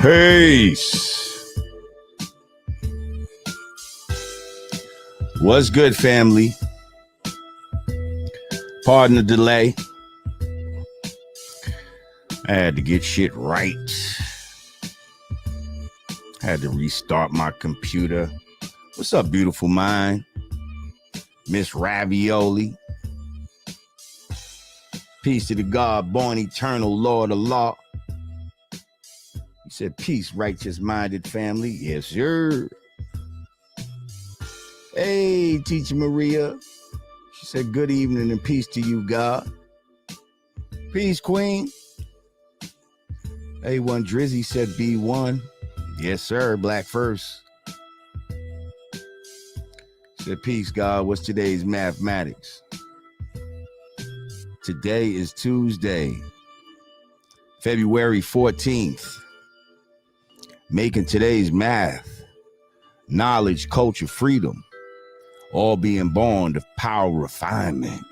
Peace. What's good, family? Pardon the delay. I had to get shit right. Had to restart my computer. What's up, beautiful mind? Miss Ravioli. Peace to the God, born eternal, Lord of law. He said, peace, righteous-minded family. Yes, sir. Hey, Teacher Maria. She said, good evening and peace to you, God. Peace, Queen. A1 Drizzy said B1. Yes, sir. Black first. Said, peace, God. What's today's mathematics? Today is Tuesday, February 14th. Making today's math, knowledge, culture, freedom, all being born to power refinement.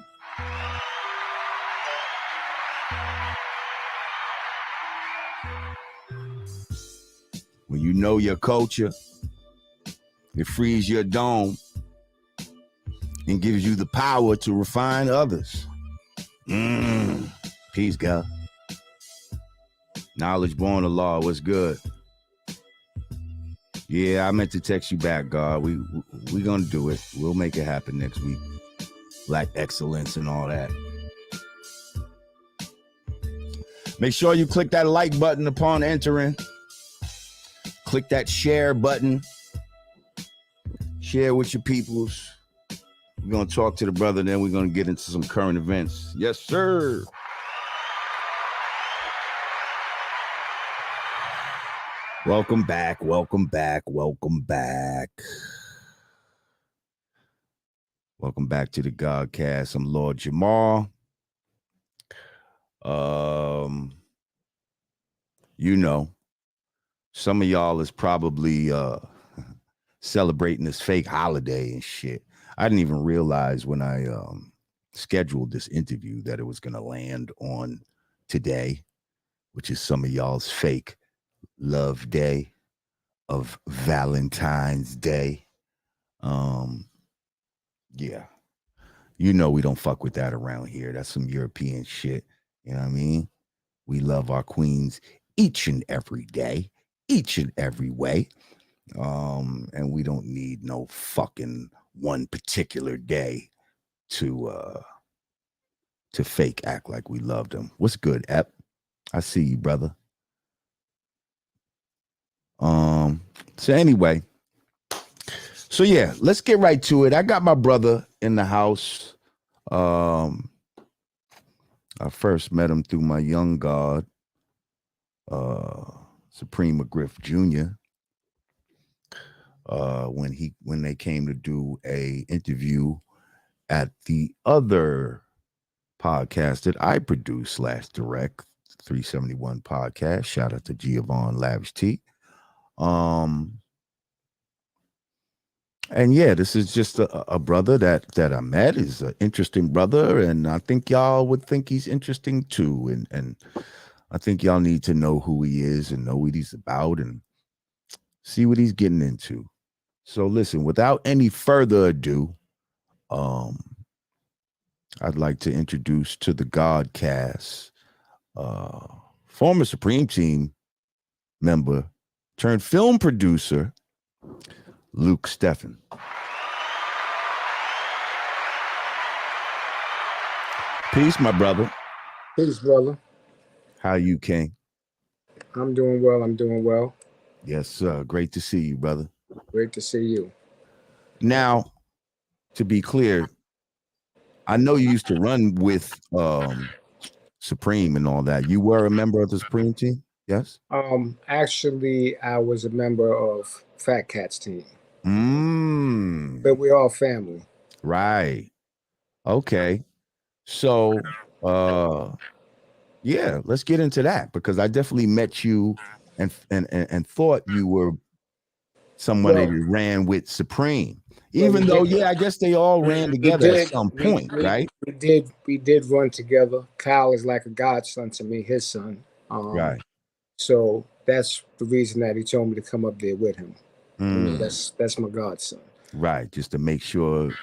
When you know your culture, it frees your dome and gives you the power to refine others. Peace, God. Knowledge born of law. What's good? Yeah, I meant to text you back, God. We gonna do it. We'll make it happen next week. Black excellence and all that. Make sure you click that like button upon entering. Click that share button. Share with your peoples. We're gonna talk to the brother, then we're gonna get into some current events. Yes, sir. Welcome back, welcome back, welcome back. Welcome back to the Godcast. I'm Lord Jamar. You know, some of y'all is probably celebrating this fake holiday and shit. I didn't even realize when I scheduled this interview that it was gonna land on today, which is some of y'all's fake love day of Valentine's Day. Yeah, you know we don't fuck with that around here. That's some European shit. You know what I mean? We love our queens each and every day, each and every way. And we don't need no fucking one particular day to fake act like we love them. What's good, Ep? I see you, brother. So anyway, so yeah, let's get right to it. I got my brother in the house. I first met him through my young god, Supreme McGriff Jr. When they came to do a interview at the other podcast that I produce / direct, 371 podcast. Shout out to Giovanni Lavish T. And yeah, this is just a brother that I met. Is an interesting brother, and I think y'all would think he's interesting too. And I think y'all need to know who he is and know what he's about and see what he's getting into. So listen, without any further ado, I'd like to introduce to the Godcast, former Supreme Team member turned film producer, Luc Stephen. Peace, my brother. Peace, brother. How you, King? I'm doing well. I'm doing well. Yes, sir. Great to see you, brother. Great to see you. Now, to be clear, I know you used to run with Supreme and all that. You were a member of the Supreme team? Yes? Actually, I was a member of Fat Cat's team. But we're all family. Right. Okay. So, yeah, let's get into that because I definitely met you and thought you were someone that ran with Supreme. Even though, yeah, I guess they all ran together at some point, right? We did run together. Kyle is like a godson to me, his son. Right. So that's the reason that he told me to come up there with him. That's my godson. Right, just to make sure it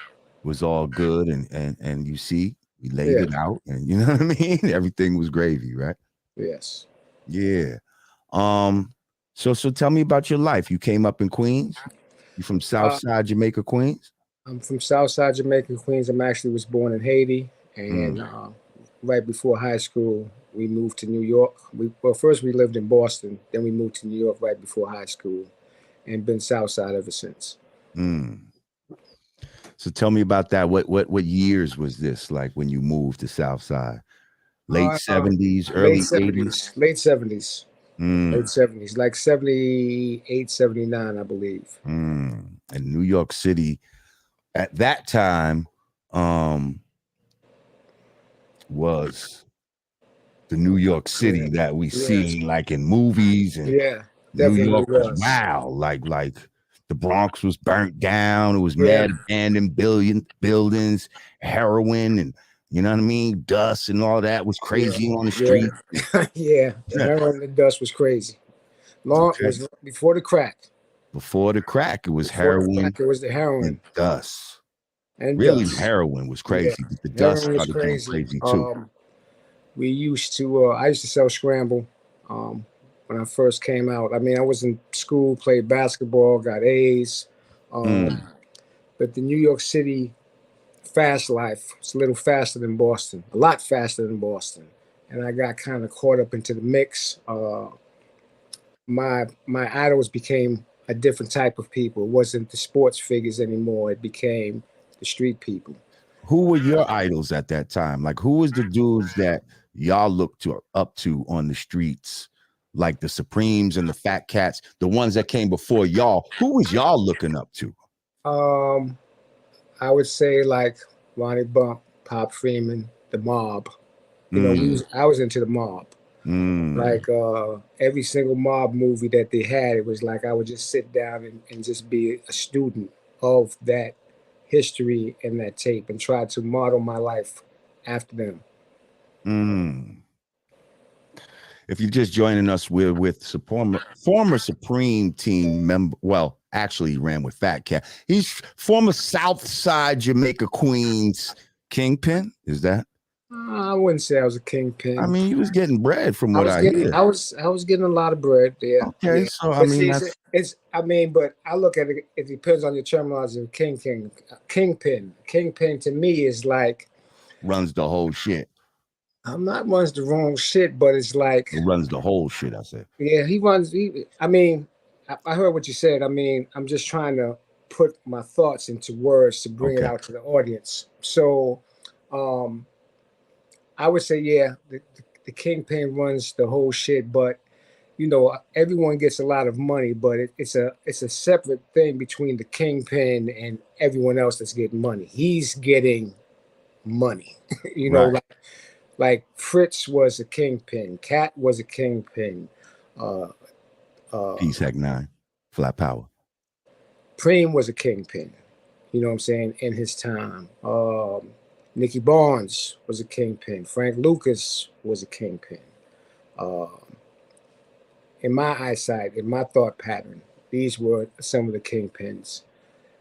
was all good, and you see, we laid Yeah. it out, and you know what I mean. Everything was gravy, right? Yes. Yeah. So tell me about your life. You came up in Queens. You from Southside Jamaica, Queens? I'm from Southside Jamaica, Queens. I'm actually was born in Haiti, and right before high school, we moved to New York. First we lived in Boston, then we moved to New York right before high school, and been Southside ever since. So tell me about that. What years was this like when you moved to Southside? Late 70s, early 80s? Late 70s. Late 70s, like 78, 79, I believe. And New York City at that time was the New York City that we see like in movies, and New York was wow, like the Bronx was burnt down. It was mad abandoned buildings, heroin, and you know what I mean, dust and all that was crazy on the street. The heroin and dust was crazy. It was before the crack. Before the crack, it was heroin. It was the heroin and dust. And really, dust. heroin was crazy, but the dust started going crazy too. We used to. I used to sell scramble when I first came out. I mean, I was in school, played basketball, got A's, but the New York City fast life was a little faster than Boston, a lot faster than Boston, and I got kind of caught up into the mix. My idols became a different type of people. It wasn't the sports figures anymore. It became the street people. Who were your idols at that time? Like, who was the dudes that y'all looked up to on the streets? Like the Supremes and the Fat Cats, the ones that came before y'all. Who was y'all looking up to? I would say like Ronnie Bump, Pop Freeman, the Mob. You know, I was into the Mob. Like every single Mob movie that they had, it was like I would just sit down and just be a student of that history and that tape and try to model my life after them. If you're just joining us, we're with former Supreme team member. Well, actually, he ran with Fat Cat. He's former Southside Jamaica Queens kingpin. Is that? I wouldn't say I was a kingpin. I mean, he was getting bread from what I hear. I was getting a lot of bread there. Okay, so I mean, but I look at it. It depends on your terminology of kingpin. Kingpin to me is like runs the whole shit. I'm not runs the wrong shit, but it's like he runs the whole shit. I said. Yeah, he runs. I mean, I heard what you said. I mean, I'm just trying to put my thoughts into words to bring it out to the audience. So, I would say, yeah, the kingpin runs the whole shit, but you know, everyone gets a lot of money, but it's a separate thing between the kingpin and everyone else that's getting money. He's getting money, you know, like Fritz was a kingpin, Cat was a kingpin, Peace Heck 9, Flat Power. Preem was a kingpin, you know what I'm saying, in his time. Nicky Barnes was a kingpin. Frank Lucas was a kingpin. In my eyesight, in my thought pattern, these were some of the kingpins.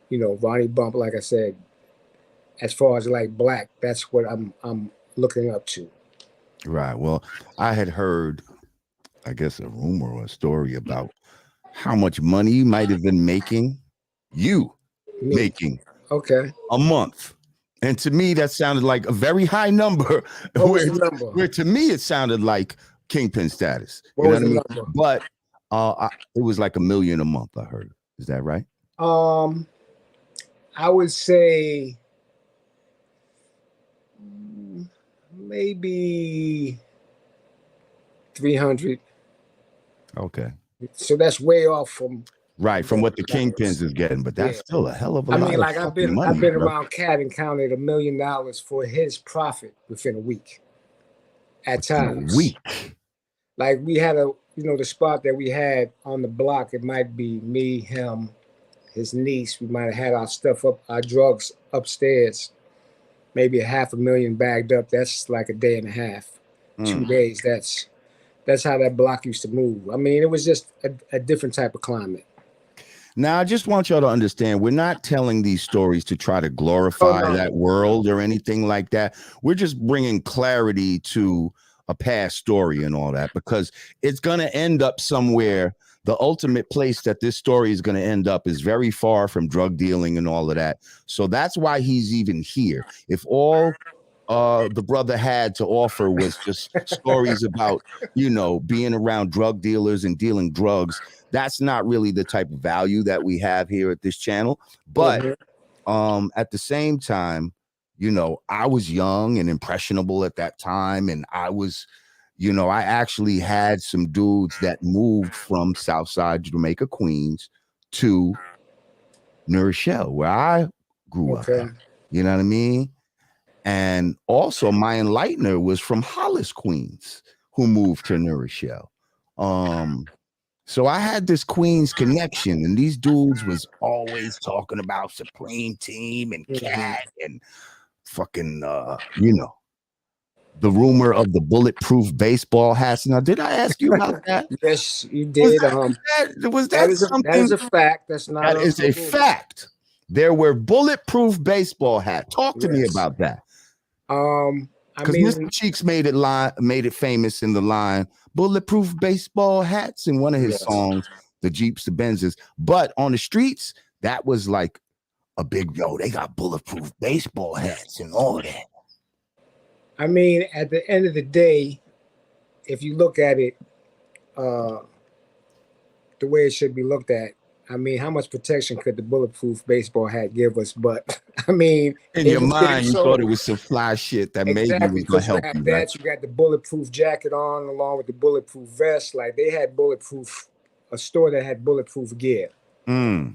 You know, Ronnie Bump, like I said, as far as like black, that's what I'm looking up to. Right. Well, I had heard, I guess, a rumor or a story about how much money you might have been making. Making a month. And to me, that sounded like a very high number. What was the number? Where to me, it sounded like kingpin status. What was the number? But it was like $1 million a month, I heard. Is that right? I would say maybe 300. Okay. So that's way off from what the kingpins is getting, but that's still a hell of a lot. I mean, like I've been around Cat and counted $1 million for his profit within a week. At times. A week. Like we had the spot that we had on the block, it might be me, him, his niece. We might have had our stuff our drugs upstairs. Maybe $500,000 bagged up. That's like a day and a half, 2 days. That's how that block used to move. I mean, it was just a different type of climate. Now, I just want y'all to understand, we're not telling these stories to try to glorify no. that world or anything like that. We're just bringing clarity to a past story and all that, because it's going to end up somewhere. The ultimate place that this story is going to end up is very far from drug dealing and all of that. So that's why he's even here. If all the brother had to offer was just stories about, being around drug dealers and dealing drugs, that's not really the type of value that we have here at this channel. But at the same time, I was young and impressionable at that time, and I was, I actually had some dudes that moved from Southside Jamaica, Queens to New Rochelle, where I grew up at. You know what I mean? And also my enlightener was from Hollis, Queens, who moved to New Rochelle. So I had this Queens connection, and these dudes was always talking about Supreme Team and Cat and fucking, the rumor of the bulletproof baseball hats. Now, did I ask you about that? Yes, you did. That is a fact. That's not. That is a fact. There were bulletproof baseball hats. Talk to me about that. Because Mr. Cheeks made it famous in the line "Bulletproof Baseball Hats" in one of his songs, the Jeeps, the Benzes. But on the streets, that was like a big they got bulletproof baseball hats and all that. I mean, at the end of the day, if you look at it the way it should be looked at, I mean, how much protection could the bulletproof baseball hat give us? But I mean, in your mind, you thought it was some fly shit that maybe was going to help you. Right? You got the bulletproof jacket on along with the bulletproof vest. Like they had a store that had bulletproof gear.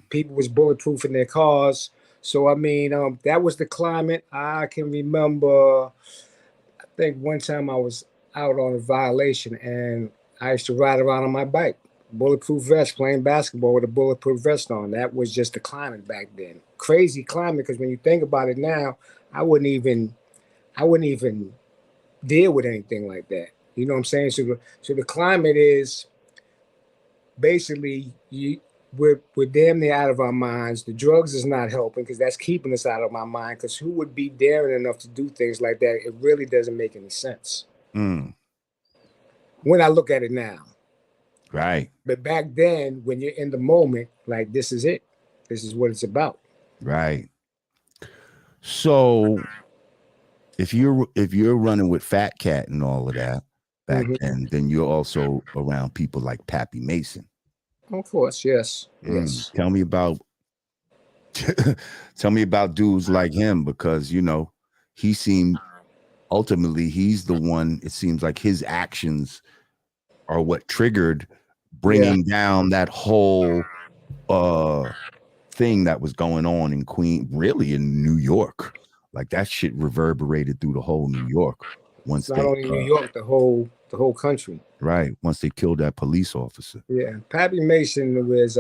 People was bulletproof in their cars. So I mean, that was the climate. I can remember. I think one time I was out on a violation, and I used to ride around on my bike. Bulletproof vest, playing basketball with a bulletproof vest on. That was just the climate back then. Crazy climate, because when you think about it now, I wouldn't even deal with anything like that. You know what I'm saying? So the climate is basically we're damn near out of our minds. The drugs is not helping, because that's keeping us out of my mind. Because who would be daring enough to do things like that? It really doesn't make any sense. When I look at it now. Right. But back then, when you're in the moment, like, this is it. This is what it's about. Right. So if you're running with Fat Cat and all of that back then you're also around people like Pappy Mason. Of course, yes. Yes. Tell me about dudes like him, because ultimately he's the one. It seems like his actions are what triggered bringing down that whole thing that was going on in in New York. Like that shit reverberated through the whole New York. Once not only New York, the whole country. Right. Once they killed that police officer. Yeah. Pappy Mason was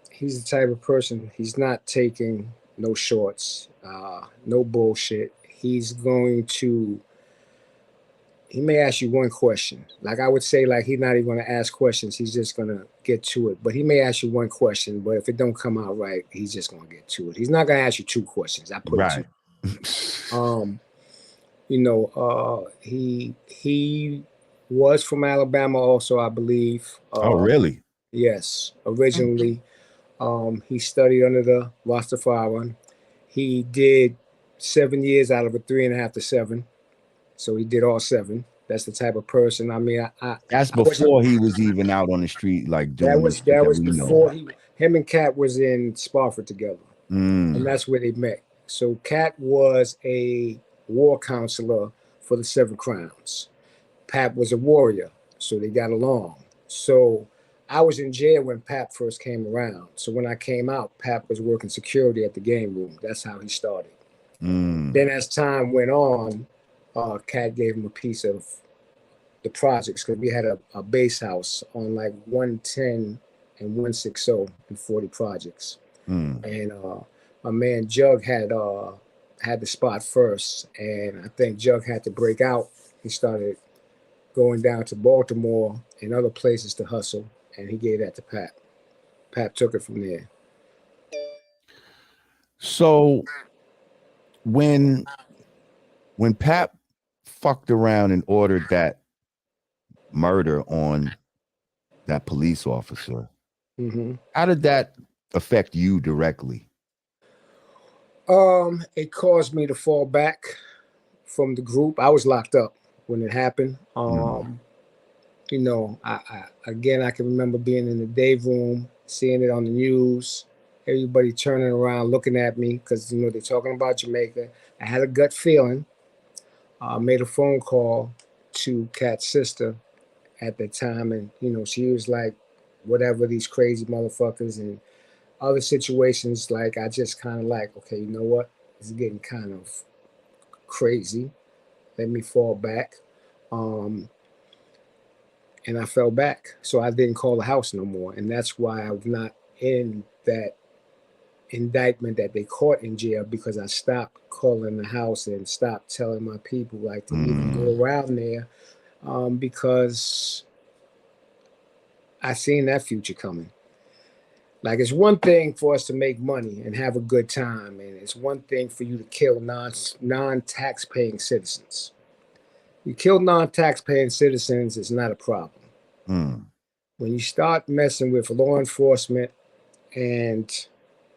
he's the type of person, he's not taking no shorts, no bullshit. He may ask you one question. Like I would say, like, he's not even going to ask questions. He's just going to get to it. But he may ask you one question, but if it don't come out right, he's just going to get to it. He's not going to ask you two questions. I put it to he was from Alabama also, I believe. Oh, really? Yes. Originally, he studied under the Rastafarian. He did 7 years out of a 3.5 to 7. So he did all 7. That's the type of person. I mean, that's before he was even out on the street, like doing that was before him and Cat was in Spofford together, and that's where they met. So Cat was a war counselor for the 7 Crowns. Pap was a warrior, so they got along. So I was in jail when Pap first came around. So when I came out, Pap was working security at the game room. That's how he started. Then as time went on, Cat gave him a piece of the projects, because we had a base house on like 110 and 160 and 40 projects. And my man Jug had the spot first, and I think Jug had to break out. He started going down to Baltimore and other places to hustle, and he gave that to Pap. Pap took it from there. So when Pap fucked around and ordered that murder on that police officer, how did that affect you directly? It caused me to fall back from the group. I was locked up when it happened. You know, I can remember being in the day room, seeing it on the news, everybody turning around looking at me because, you know, they're talking about Jamaica. I had a gut feeling. I made a phone call to Kat's sister at that time, and, you know, she was like, whatever, these crazy motherfuckers and other situations. Like, I just kind of like, okay, you know what? It's getting kind of crazy. Let me fall back. And I fell back. So I didn't call the house no more. And that's why I'm not in that indictment that they caught in jail, because I stopped calling the house and stopped telling my people like to even go around there, because I seen that future coming. Like, it's one thing for us to make money and have a good time, and it's one thing for you to kill non-tax-paying citizens. You kill non-tax-paying citizens, it's not a problem. When you start messing with law enforcement and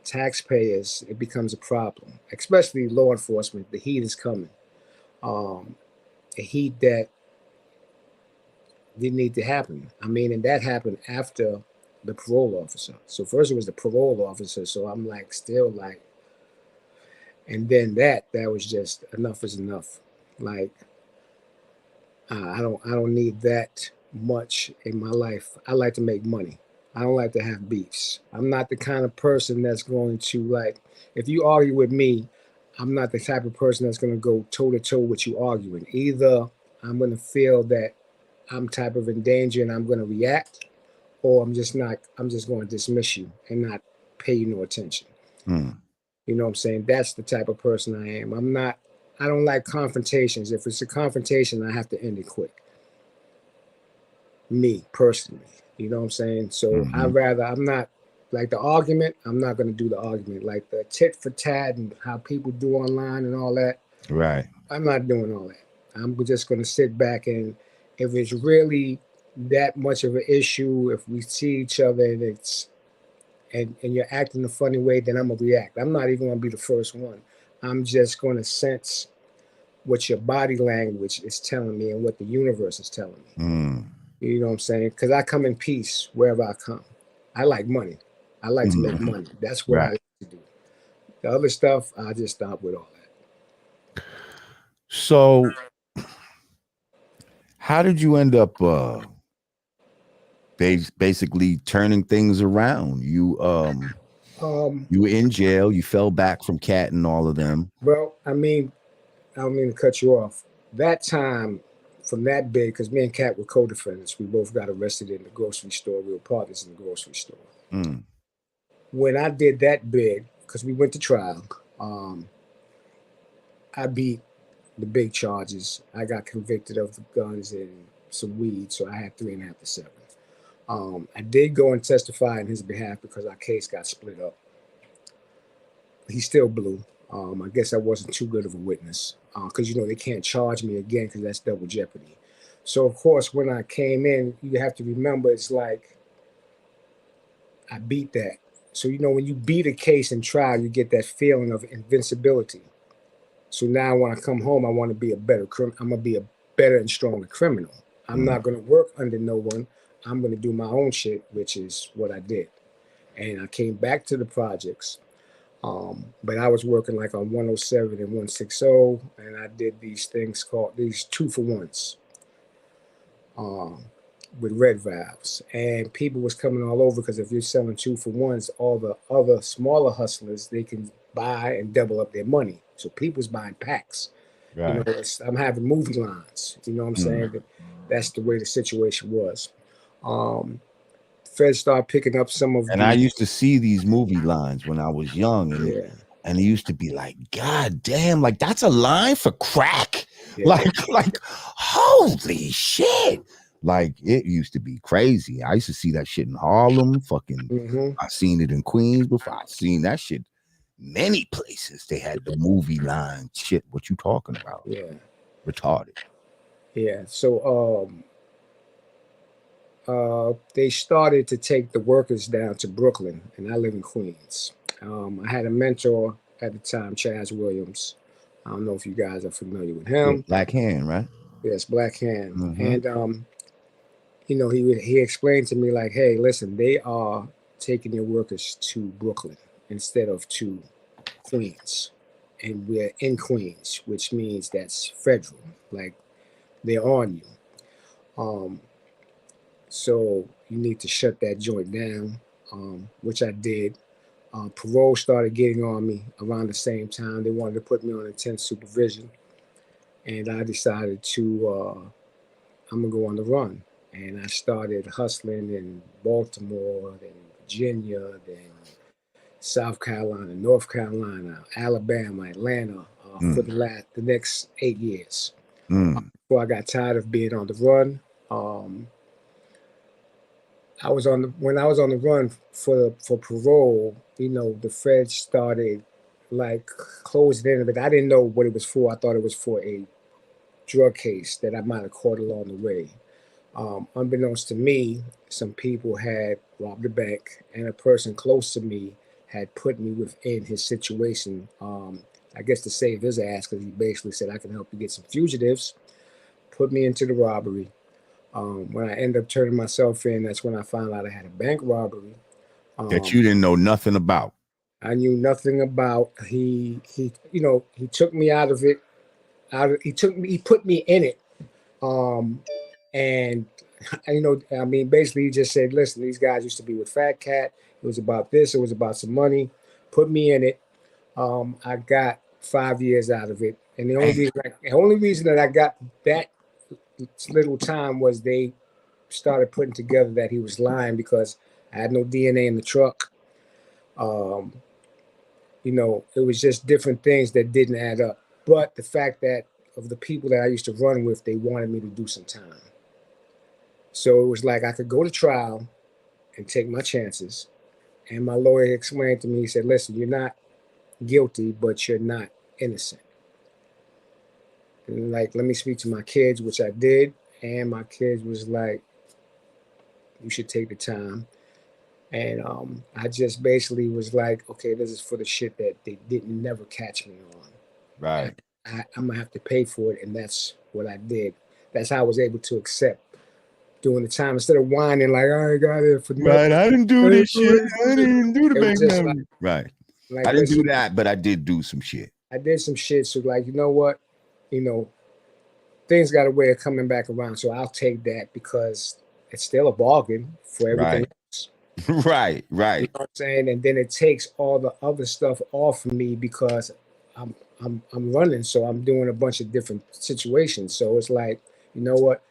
taxpayers, it becomes a problem, especially law enforcement. The heat is coming. The heat that didn't need to happen. I mean, and that happened after the parole officer. So first it was the parole officer. So I'm like, still like, and then that was just enough is enough. Like, I don't need that much in my life. I like to make money. I don't like to have beefs. I'm not the kind of person that's going to, like, if you argue with me, I'm not the type of person that's going to go toe to toe with you arguing. Either I'm going to feel that I'm type of in danger and I'm going to react, or I'm just going to dismiss you and not pay you no attention. You know what I'm saying? That's the type of person I am. I don't like confrontations. If it's a confrontation, I have to end it quick. Me, personally. You know what I'm saying? So I'm not, like the argument, I'm not going to do the argument. Like the tit for tat and how people do online and all that. Right. I'm not doing all that. I'm just going to sit back, and if it's really that much of an issue, if we see each other and it's, and you're acting a funny way, then I'm going to react. I'm not even going to be the first one. I'm just going to sense what your body language is telling me and what the universe is telling me. You know what I'm saying? Because I come in peace wherever I come. I like money. I like to make money. That's what I like to do. The other stuff, I just stop with all that. So how did you end up basically turning things around? You you were in jail, you fell back from Cat and all of them. Well, I mean, I don't mean to cut you off. That time, from that bid, because me and Cat were co-defendants, we both got arrested in the grocery store. We were partners in the grocery store. When I did that bid, because we went to trial, I beat the big charges. I got convicted of the guns and some weed, so I had 3.5 to 7. I did go and testify in his behalf because our case got split up. He still blew. I guess I wasn't too good of a witness because, you know, they can't charge me again because that's double jeopardy. So, of course, when I came in, you have to remember, it's like I beat that. So, you know, when you beat a case in trial, you get that feeling of invincibility. So now when I come home, I want to be I'm going to be a better and stronger criminal. I'm not going to work under no one. I'm going to do my own shit, which is what I did. And I came back to the projects. But I was working like on 107 and 160, and I did these things called these 2-for-1s with red valves. And people was coming all over because if you're selling 2-for-1s, all the other smaller hustlers, they can buy and double up their money. So people's buying packs. Right. You know, I'm having movie lines. You know what I'm saying? That's the way the situation was. Feds started picking up some of I used to see these movie lines when I was young, and it used to be like, God damn, like that's a line for crack. Yeah. Like, holy shit. Like, it used to be crazy. I used to see that shit in Harlem. Fucking, Mm-hmm. I seen it in Queens before. I seen that shit many places. They had the movie line shit. What you talking about? Yeah. Retarded. Yeah. So they started to take the workers down to Brooklyn, and I live in Queens. I had a mentor at the time, Chaz Williams. I don't know if you guys are familiar with Yeah, him. Black Hand, right? Yes, Black Hand. Mm-hmm. And he explained to me like, hey, listen, they are taking your workers to Brooklyn instead of to Queens. And we're in Queens, which means that's federal. Like they're on you. Um, so you need to shut that joint down, which I did. Parole started getting on me around the same time. They wanted to put me on intense supervision. And I decided I'm going to go on the run. And I started hustling in Baltimore, then Virginia, then South Carolina, North Carolina, Alabama, Atlanta for the next 8 years. Mm. Before I got tired of being on the run, um, when I was on the run for parole. The feds started like closing in, but I didn't know what it was for. I thought it was for a drug case that I might have caught along the way. Unbeknownst to me, some people had robbed a bank, and a person close to me had put me within his situation. I guess to save his ass, because he basically said, I can help you get some fugitives, put me into the robbery. When I ended up turning myself in, that's when I found out I had a bank robbery. That you didn't know nothing about. I knew nothing about. He took me out of it. He put me in it. Um, and basically he just said, listen, these guys used to be with Fat Cat. It was about this. It was about some money. Put me in it. I got 5 years out of it. And the only reason that I got that little time was they started putting together that he was lying because I had no DNA in the truck. Um, it was just different things that didn't add up. But the fact that of the people that I used to run with, they wanted me to do some time. So it was like I could go to trial and take my chances. And my lawyer explained to me, he said, listen, you're not guilty, but you're not innocent. And like, let me speak to my kids, which I did. And my kids was like, you should take the time. And I just basically was like, okay, this is for the shit that they didn't never catch me on. Right. I'm going to have to pay for it. And that's what I did. That's how I was able to accept doing the time instead of whining like, I got it for nothing. Right. I didn't do this shit. I didn't do the bank like, right. Like, I didn't do that, but I did do some shit. I did some shit. So like, you know what? Things got a way of coming back around. So I'll take that because it's still a bargain for everything else. Right. You know what I'm saying? And then it takes all the other stuff off of me because I'm running. So I'm doing a bunch of different situations. So it's like, you know what?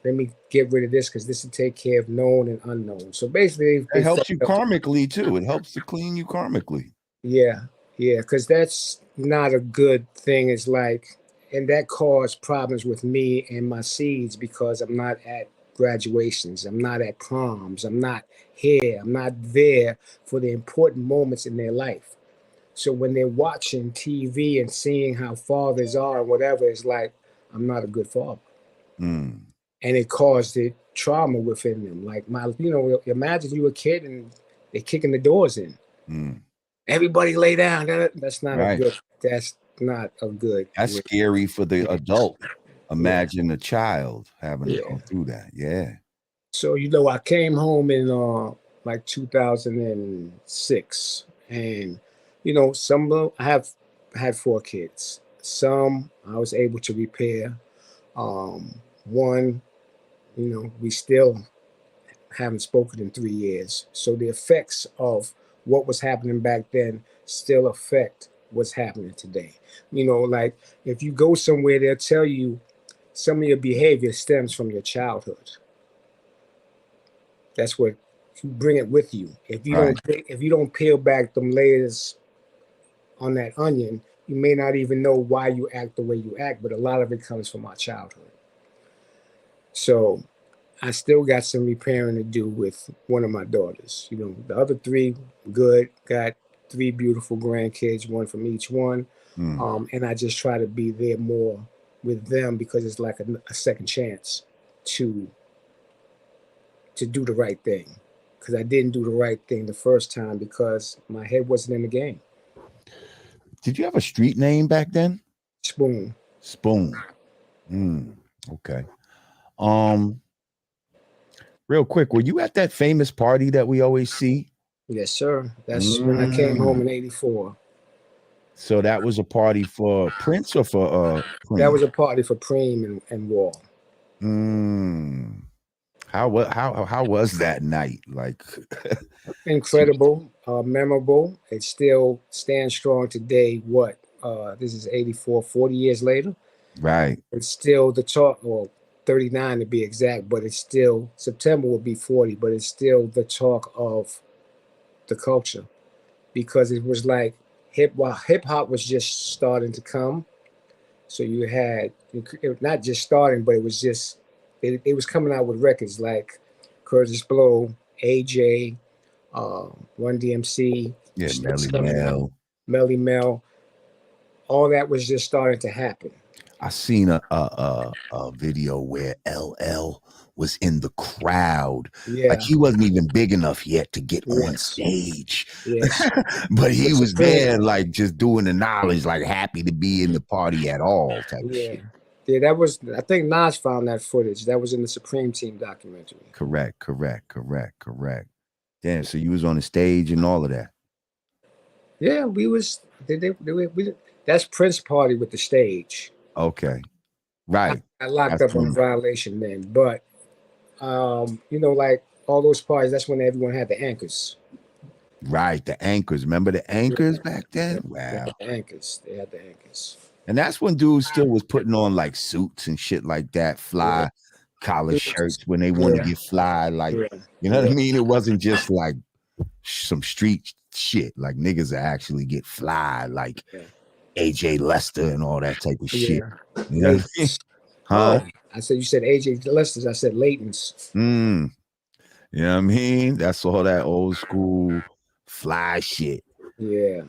Let me get rid of this because this will take care of known and unknown. So basically, it helps you karmically too. It helps to clean you karmically. Yeah, because that's not a good thing. It's like, and that caused problems with me and my seeds because I'm not at graduations, I'm not at proms, I'm not here, I'm not there for the important moments in their life. So when they're watching TV and seeing how fathers are or whatever, it's like, I'm not a good father. And it caused it trauma within them. Like imagine you a kid and they're kicking the doors in. Everybody lay down. That's not a good. That's not a good. That's scary for the adult. Imagine a child having to go through that. Yeah. So I came home in like 2006, and some I have had 4 kids. Some I was able to repair. One, we still haven't spoken in 3 years. So the effects of what was happening back then still affect what's happening today. Like if you go somewhere, they'll tell you some of your behavior stems from your childhood. That's what you bring it with you. If you don't peel back them layers on that onion, you may not even know why you act the way you act, but a lot of it comes from our childhood. So I still got some repairing to do with one of my daughters. You know, the other three, good, got 3 beautiful grandkids, one from each one. And I just try to be there more with them because it's like a second chance to do the right thing. Because I didn't do the right thing the first time because my head wasn't in the game. Did you have a street name back then? Spoon. Spoon. Okay. Real quick, were you at that famous party that we always see? Yes, sir. That's when I came home in '84. So that was a party for Prince or for Preem? That was a party for Preem and Wall. How was that night? Like incredible, memorable. It still stands strong today. What? This is '84, 40 years later. Right. It's still the talk, or 39 to be exact, but it's still, September will be 40, but it's still the talk of the culture because it was like hip hop was just starting to come. So you had, not just starting, but it was just, it was coming out with records like Curtis Blow, AJ, Run DMC, Melly Mel. All that was just starting to happen. I seen a video where LL was in the crowd. Yeah. Like he wasn't even big enough yet to get on stage. Yes. But he was there like just doing the knowledge, like happy to be in the party at all type of shit. Yeah, that was, I think Nas found that footage. That was in the Supreme Team documentary. Correct. Damn, so you was on the stage and all of that. Yeah, we was, that's Prince party with the stage. Okay. Right. I locked up on violation then, but you know, like all those parties, that's when everyone had the anchors. Right, the anchors. Remember the anchors back then? Wow. The anchors. They had the anchors. And that's when dudes still was putting on like suits and shit like that, fly collar shirts when they want to get fly. Like, you know what I mean? It wasn't just like some street shit. Like niggas actually get fly, like AJ Lester and all that type of shit. You know what I mean? Huh? Oh, I said, you said AJ Lester's. I said Leighton's. You know what I mean? That's all that old school fly shit. Yeah.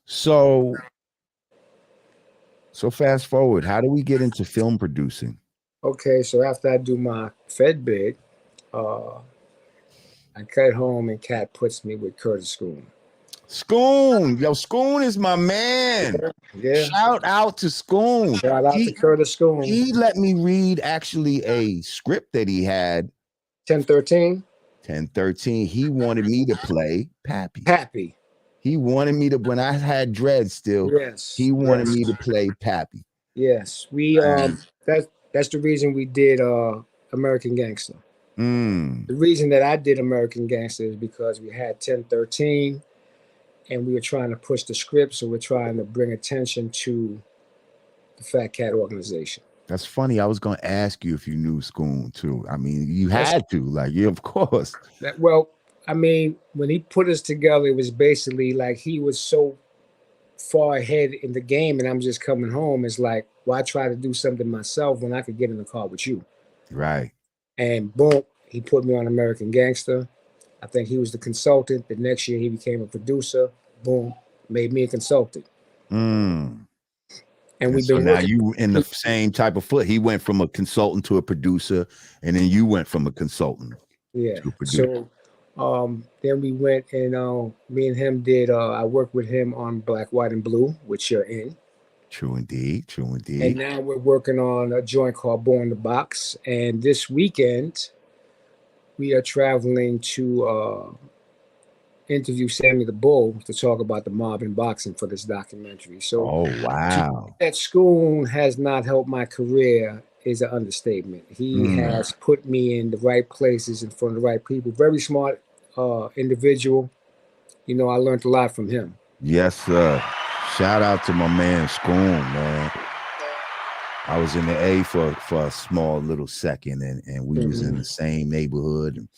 So fast forward, how do we get into film producing? Okay, so after I do my Fed bid, I cut home and Cat puts me with Curtis Schoon. Schoon, yo, Schoon is my man. Yeah. Shout out to Schoon. Shout out to Curtis Schoon. He let me read actually a script that he had. 1013. 1013. He wanted me to play Pappy. Pappy. He wanted me to, when I had dread still, he wanted me to play Pappy. Yes. We that's the reason we did American Gangster. The reason that I did American Gangster is because we had 1013 and we were trying to push the script, so we're trying to bring attention to the Fat Cat organization. That's funny. I was going to ask you if you knew Schoon too. I mean, you had to, like, yeah, of course. Well, I mean, when he put us together, it was basically like he was so far ahead in the game and I'm just coming home. It's like, why try to do something myself when I could get in the car with you? Right. And boom, he put me on American Gangster. I think he was the consultant. The next year he became a producer. Boom, made me a consultant. And we've been now you in the same type of foot. He went from a consultant to a producer, and then you went from a consultant to a producer. So then we went and me and him did I worked with him on Black, White, and Blue, which you're in. True indeed. And now we're working on a joint called Born the Box. And this weekend we are traveling to interview Sammy the Bull to talk about the mob and boxing for this documentary. So, wow, that Schoon has not helped my career is an understatement. He has put me in the right places in front of the right people. Very smart individual. You know, I learned a lot from him. Yes, sir. Shout out to my man Schoon, man. I was in the A for a small little second, and we was in the same neighborhood. And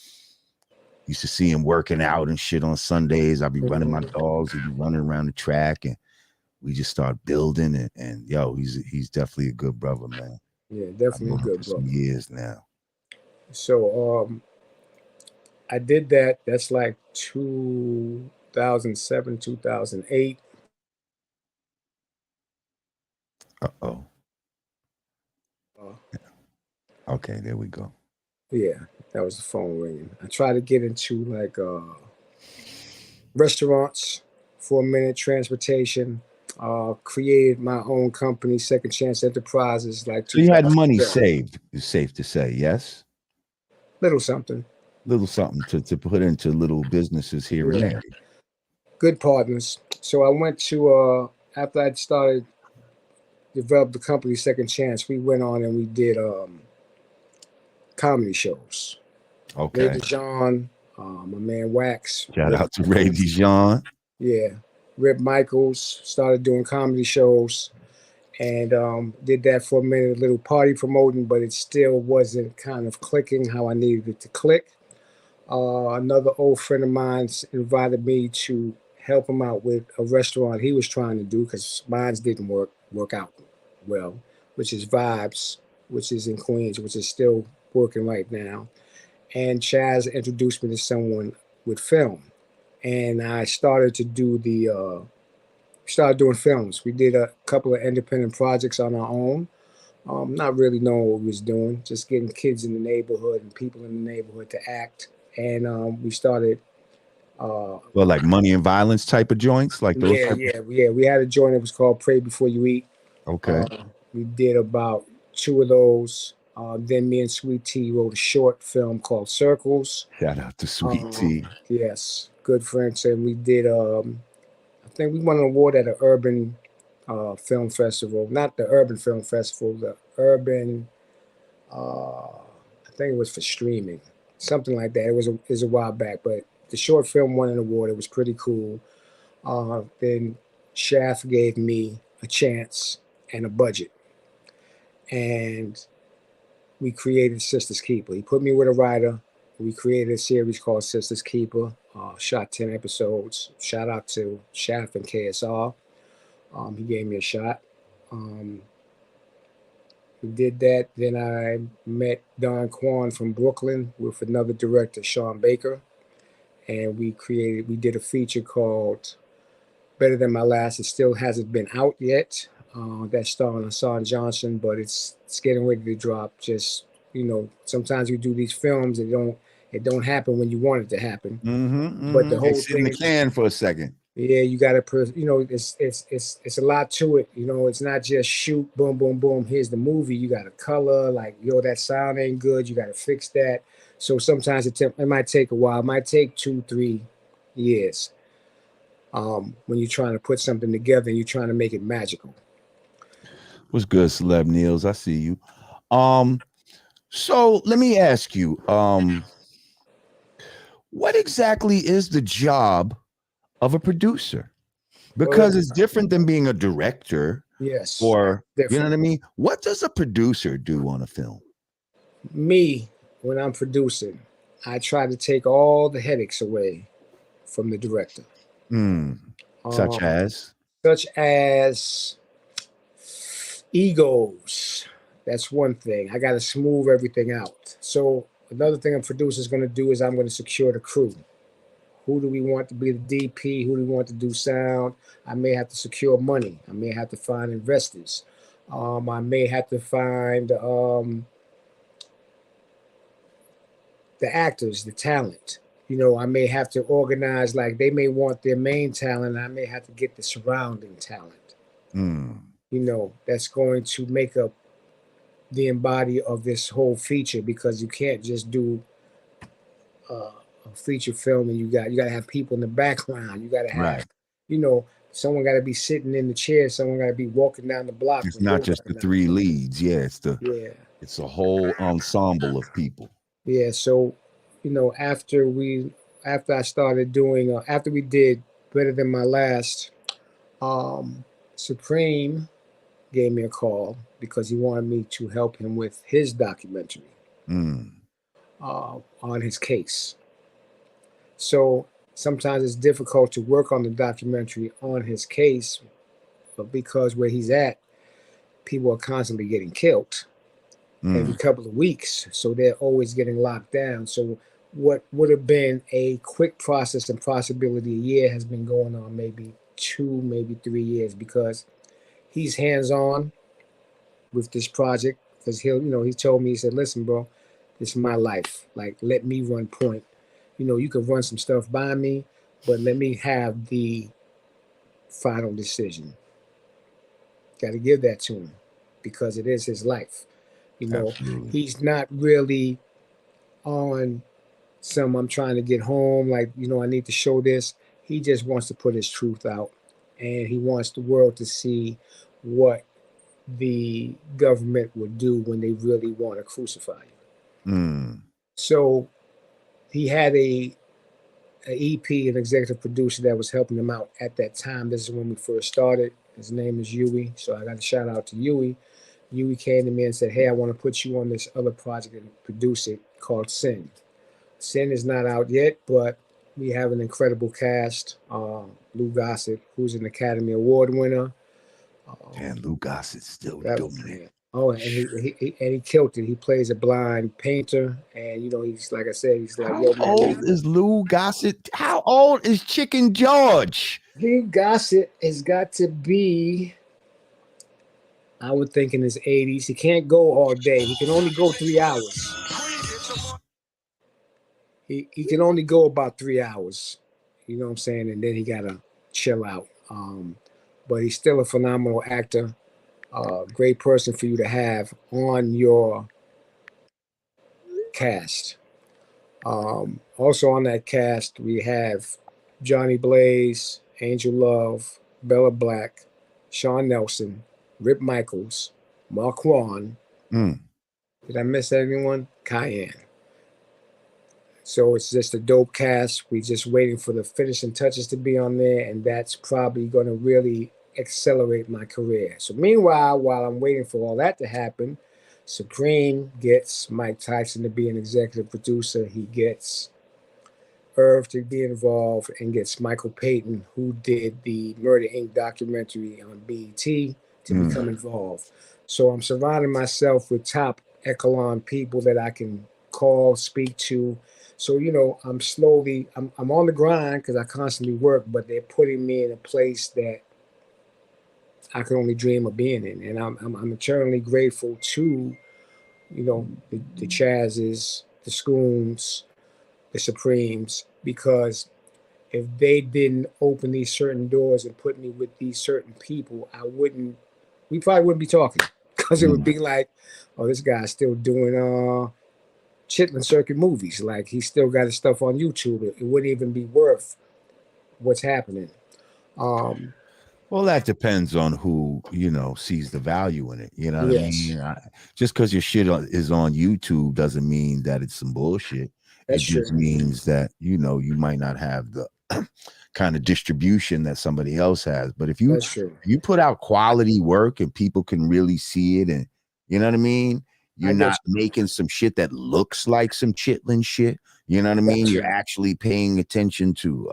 used to see him working out and shit on Sundays. I'd be running my dogs, he'd be running around the track, and we just start building. And yo, he's definitely a good brother, man. Yeah, I've definitely a known him good for some brother. years now. So I did that. That's like 2007, 2008. Uh-oh. Uh, Okay, there we go. yeah, that was the phone ringing. I tried to get into like restaurants for a minute, transportation. Created my own company, Second Chance Enterprises, like So you had money 2012. saved, it's safe to say, yes? Little something. Little something to put into little businesses here and Yeah. there. Good partners. So I went to after I'd started developed the company Second Chance, we went on and we did comedy shows. Ray Okay. DeJean, my man Wax, Shout Rip out to Ray Michaels. Dijon. Yeah. Rip Michaels started doing comedy shows and did that for a minute, a little party promoting, but it still wasn't kind of clicking how I needed it to click. Another old friend of mine invited me to help him out with a restaurant he was trying to do because mine didn't work out well, which is Vibes, which is in Queens, which is still working right now. And Chaz introduced me to someone with film, and I started to do started doing films. We did a couple of independent projects on our own. Not really knowing what we was doing, just getting kids in the neighborhood and people in the neighborhood to act. And we started. Well, like money and violence type of joints, like those Yeah, type yeah, yeah. We had a joint that was called "Pray Before You Eat." of, okay. Uh, we did about two of those. Then me and Sweet Tea wrote a short film called Circles. Shout out to Sweet Tea. Yes, good friends. And we did. I think we won an award at an urban film festival, not the urban film festival, the urban. I think it was for streaming, something like that. It was a while back, but the short film won an award. It was pretty cool. Then Shaft gave me a chance and a budget, and we created Sisters Keeper. He put me with a writer. We created a series called Sisters Keeper. Shot 10 episodes. Shout out to Shaft and KSR. He gave me a shot. Um, we did that. Then I met Don Kwan from Brooklyn with another director, Sean Baker, and we did a feature called Better Than My Last. It still hasn't been out yet. That's starring Hassan Johnson, but it's getting ready to drop. Just sometimes we do these films. It don't happen when you want it to happen. But the They whole sit in the thing, can for a second. yeah, you got to, it's a lot to it. It's not just shoot, boom, boom, boom. Here's the movie. You got to color, like that sound ain't good. You got to fix that. So sometimes it might take a while. It might take 2-3 years. When you're trying to put something together and you're trying to make it magical. What's good, Celeb Niels? I see you. So let me ask you, what exactly is the job of a producer? Well, Because it's different than being a director, yes, or you know different. what I mean? What does a producer do on a film? Me, when I'm producing, I try to take all the headaches away from the director. Such Um, as? Such as egos. That's one thing. I got to smooth everything out. So another thing a producer is going to do is I'm going to secure the crew. Who do we want to be the DP? Who do we want to do sound? I may have to secure money. I may have to find investors. I may have to find the actors, the talent. I may have to organize, like they may want their main talent. I may have to get the surrounding talent. That's going to make up the embody of this whole feature, because you can't just do a feature film and you got to have people in the background. You got to have, Right. someone got to be sitting in the chair. Someone got to be walking down the block. It's not just the three leads. Yeah, Yeah. it's a whole ensemble of people. Yeah. So, after I started doing, after we did Better Than My Last, Supreme gave me a call because he wanted me to help him with his documentary on his case. So sometimes it's difficult to work on the documentary on his case, but because where he's at, people are constantly getting killed every couple of weeks. So they're always getting locked down. So what would have been a quick process and possibility a year has been going on maybe 2, maybe 3 years, because he's hands-on with this project. Because he told me, he said, listen, bro, this is my life. Like, let me run point. You can run some stuff by me, but let me have the final decision. Got to give that to him because it is his life. Absolutely. He's not really on I'm trying to get home, like, I need to show this. He just wants to put his truth out, and he wants the world to see what the government would do when they really want to crucify you. So he had a EP, an executive producer that was helping him out at that time. This is when we first started. His name is Yui, so I got to shout out to Yui. Yui came to me and said, hey, I want to put you on this other project and produce it called Sin. Sin is not out yet, but we have an incredible cast. Lou Gossett, who's an Academy Award winner. And Lou Gossett's still doing it. Oh, and he killed it. He plays a blind painter, and he's, like I said, he's like, how old is Lou Gossett? How old is Chicken George? Lou Gossett has got to be, I would think, in his 80s. He can't go all day. He can only go 3 hours. He can only go about 3 hours. You know what I'm saying? And then he gotta chill out. But he's still a phenomenal actor. Great person for you to have on your cast. Also on that cast, we have Johnny Blaze, Angel Love, Bella Black, Sean Nelson, Rip Michaels, Marquand. Did I miss anyone? Cayenne. So it's just a dope cast. We're just waiting for the finishing touches to be on there, and that's probably going to really accelerate my career. So meanwhile, while I'm waiting for all that to happen, Supreme gets Mike Tyson to be an executive producer. He gets Irv to be involved, and gets Michael Payton, who did the Murder Inc. documentary on BET, to become involved. So I'm surrounding myself with top echelon people that I can call, speak to. So, I'm on the grind because I constantly work, but they're putting me in a place that I can only dream of being in. And I'm eternally grateful to, the Chazzes, the Scoons, the Supremes, because if they didn't open these certain doors and put me with these certain people, we probably wouldn't be talking, because it would be like, oh, this guy's still doing Chitlin Circuit movies. Like, he's still got his stuff on YouTube. It wouldn't even be worth what's happening. Well, that depends on who, sees the value in it. You know what I mean? Just because your shit is on YouTube doesn't mean that it's some bullshit. That's it just means that, you might not have the kind of distribution that somebody else has. But if you put out quality work and people can really see it, and you know what I mean? You're not making some shit that looks like some chitlin shit. You know what I mean? You're actually paying attention to,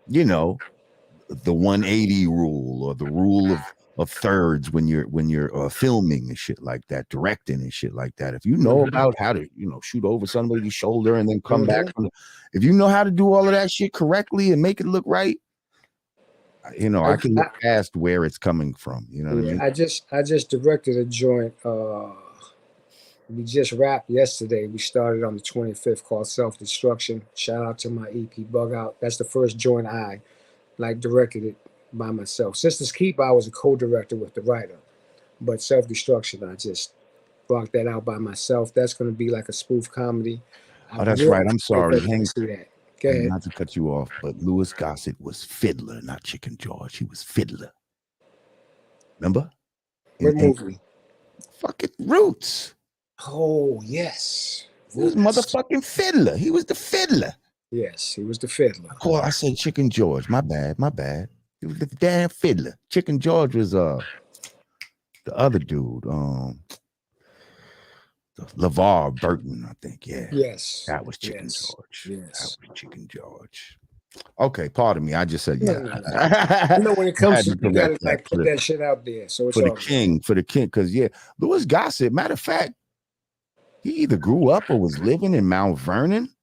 the 180 rule, or the rule of thirds when you're filming and shit like that, directing and shit like that. If you know about how to, shoot over somebody's shoulder and then come back if you know how to do all of that shit correctly and make it look right, I can look past where it's coming from. You know what I mean? I just directed a joint. We just wrapped yesterday. We started on the 25th, called Self-Destruction. Shout out to my EP Bug Out. That's the first joint I directed it by myself. Sisters Keep, I was a co-director with the writer, but Self-Destruction, I just rocked that out by myself. That's going to be like a spoof comedy. Oh, that's right. I'm sorry. See that. Go ahead. Not to cut you off, but Louis Gossett was Fiddler, not Chicken George. He was Fiddler. Remember? What movie? Fucking Roots. Oh, yes. He was motherfucking Fiddler. He was the Fiddler. Yes, he was the Fiddler. Cool. I said Chicken George. My bad. He was the damn Fiddler. Chicken George was the other dude. The LeVar Burton, I think. Yeah. Yes. That was Chicken Yes. George. Yes. That was Chicken George. Okay, pardon me. I just said No, yeah. no, no. You know, when it I comes had to, to you gotta correct that like put that shit out there. So it's for the all good. king, because yeah, Louis Gossett. Matter of fact, he either grew up or was living in Mount Vernon.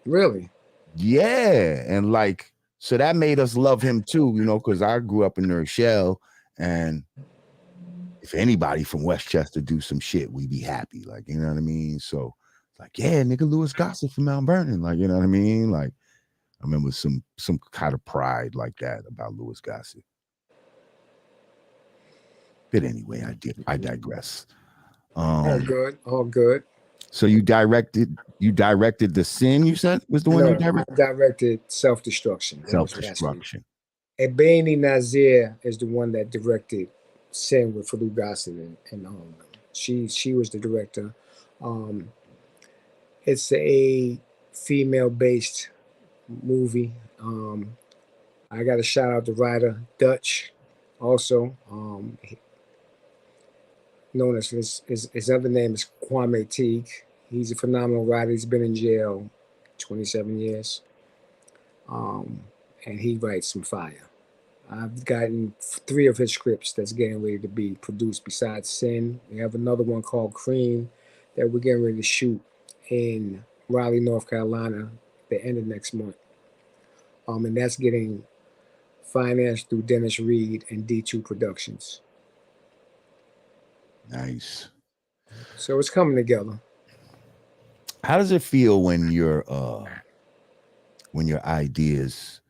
Really? Yeah, and like so that made us love him too, you know, because I grew up in New Rochelle, and if anybody from Westchester do some shit, we be happy, like you know what I mean. So like, yeah, nigga, Louis Gossett from Mount Vernon, like you know what I mean. Like I remember some kind of pride like that about Louis Gossett. But anyway, I digress. All good. All good. So you directed The Sin, you said was the one you No, directed? I directed Self-Destruction. That was last week. Self-Destruction. Ebony Nazir is the one that directed Sin with Luc Stephen, and she was the director. It's a female-based movie. I got to shout out the writer Dutch, also known as his other name is Kwame Teague. He's a phenomenal writer. He's been in jail 27 years, and he writes some fire. I've gotten 3 of his scripts that's getting ready to be produced besides Sin. We have another one called Cream that we're getting ready to shoot in Raleigh, North Carolina, the end of next month. And that's getting financed through Dennis Reed and D2 Productions. Nice. So it's coming together. How does it feel when your ideas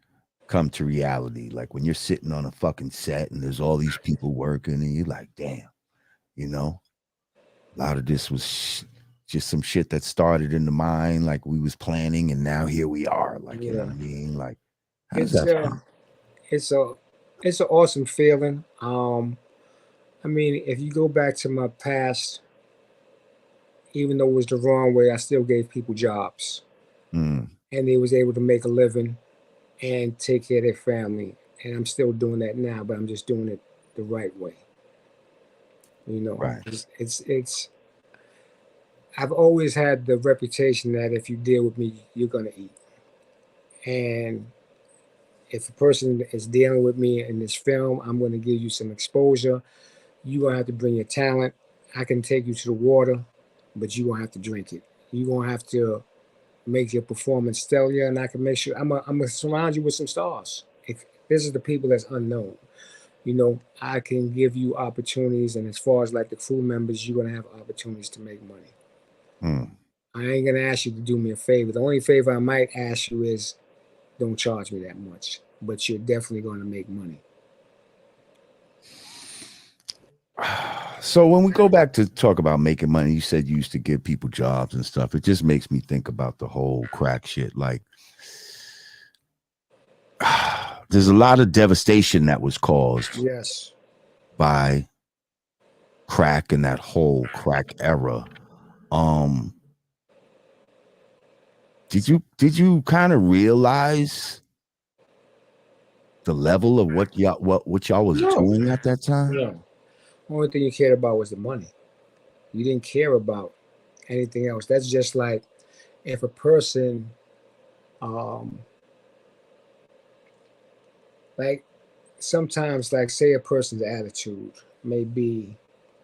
come to reality? Like when you're sitting on a fucking set and there's all these people working and you're like, damn, you know, a lot of this was just some shit that started in the mind, like we was planning, and now here we are. Like, you know what I mean? Like, how does that feel? It's an awesome feeling. I mean, if you go back to my past, even though it was the wrong way, I still gave people jobs. And they was able to make a living and take care of their family. And I'm still doing that now, but I'm just doing it the right way. You know, right. It's I've always had the reputation that if you deal with me, you're gonna eat. And if a person is dealing with me in this film, I'm gonna give you some exposure. You're gonna have to bring your talent. I can take you to the water, but you're gonna have to drink it. You're gonna have to make your performance stellar, and I can make sure I'm gonna surround you with some stars. If this is the people that's unknown, you know, I can give you opportunities, and as far as like the crew members, you're gonna have opportunities to make money. I ain't gonna ask you to do me a favor. The only favor I might ask you is don't charge me that much, but you're definitely gonna make money. So when we go back to talk about making money, you said you used to give people jobs and stuff. It just makes me think about the whole crack shit. Like, there's a lot of devastation that was caused by crack and that whole crack era. Did you kind of realize the level of what y'all was doing at that time? No. Only thing you cared about was the money. You didn't care about anything else. That's just like if a person like sometimes, like say a person's attitude may be,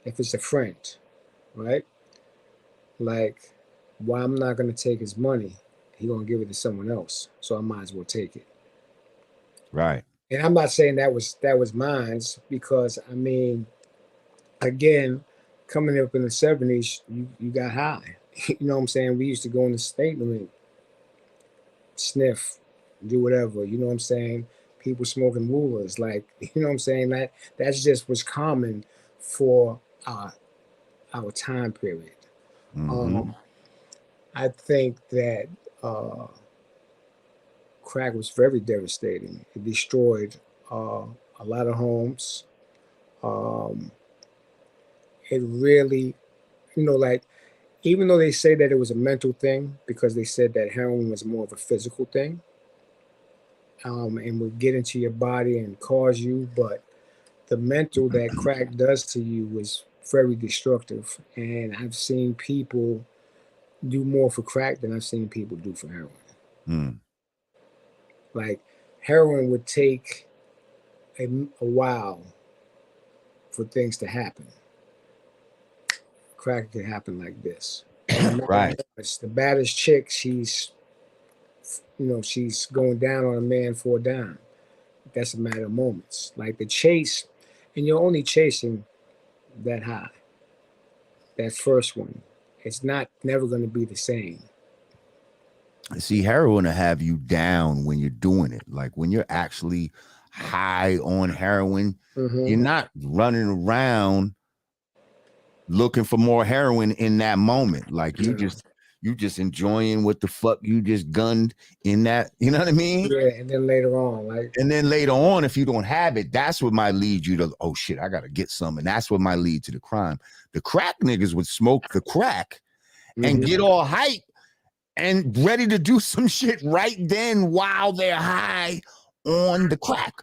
if it's a friend, right? Like, why I'm not gonna take his money, he gonna give it to someone else, so I might as well take it. Right. And I'm not saying that was mine's, because I mean, again, coming up in the 70s, you got high. You know what I'm saying? We used to go in the statement, sniff, do whatever. You know what I'm saying? People smoking rulers, like, you know what I'm saying? That's just was common for our time period. I think that crack was very devastating. It destroyed a lot of homes. It really, you know, like, even though they say that it was a mental thing, because they said that heroin was more of a physical thing, and would get into your body and cause you, but the mental that crack does to you very destructive. And I've seen people do more for crack than I've seen people do for heroin. Like heroin would take a while for things to happen. Crack could happen like this. Right. The baddest chick, she's going down on a man for a dime. That's a matter of moments. Like the chase, and you're only chasing that high. That first one, it's never going to be the same. See, heroin will have you down when you're doing it. Like when you're actually high on heroin, you're not running around looking for more heroin in that moment. Like you just enjoying what the fuck you just gunned in that, you know what I mean? Yeah, and then later on, if you don't have it, that's what might lead you to, oh shit, I gotta get some. And that's what might lead to the crime. The crack niggas would smoke the crack and get all hype and ready to do some shit right then while they're high on the crack.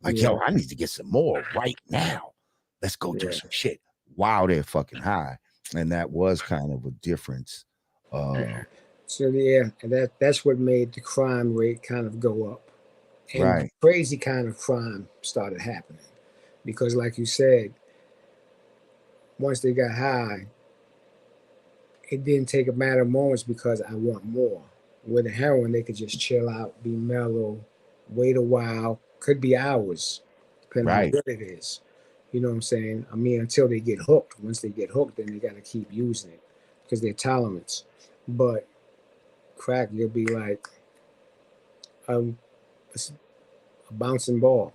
Like, yo, I need to get some more right now. Let's go do some shit while they're fucking high. And that was kind of a difference. So and that's what made the crime rate kind of go up. And crazy kind of crime started happening. Because like you said, once they got high, it didn't take a matter of moments because I want more. With the heroin, they could just chill out, be mellow, wait a while, could be hours, depending on what it is. You know what I'm saying? I mean, until they get hooked. Once they get hooked, then they got to keep using it because they're tolerance. But crack, you'll be like a bouncing ball.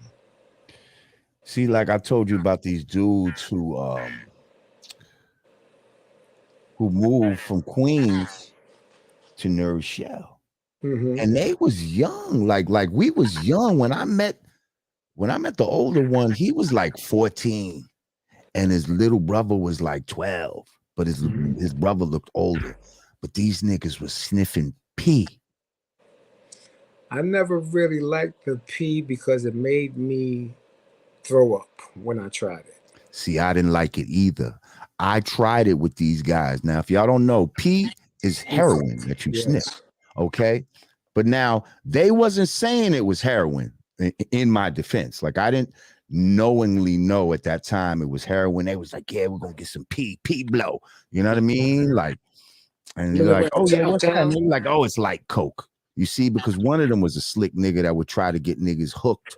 See, like I told you about these dudes who moved from Queens to New Rochelle, and they was young. Like we was young when I met the older one. He was like 14, and his little brother was like 12. But his brother looked older. But these niggas was sniffing pee. I never really liked the pee because it made me throw up when I tried it. See, I didn't like it either. I tried it with these guys. Now, if y'all don't know, pee is heroin that you sniff. Okay. But now they wasn't saying it was heroin in my defense. Like I didn't knowingly know at that time it was heroin. They was like, yeah, we're gonna get some pee blow. You know what I mean? Like, and they're like, oh yeah, what's that? And they're like, oh, it's like coke. You see, because one of them was a slick nigga that would try to get niggas hooked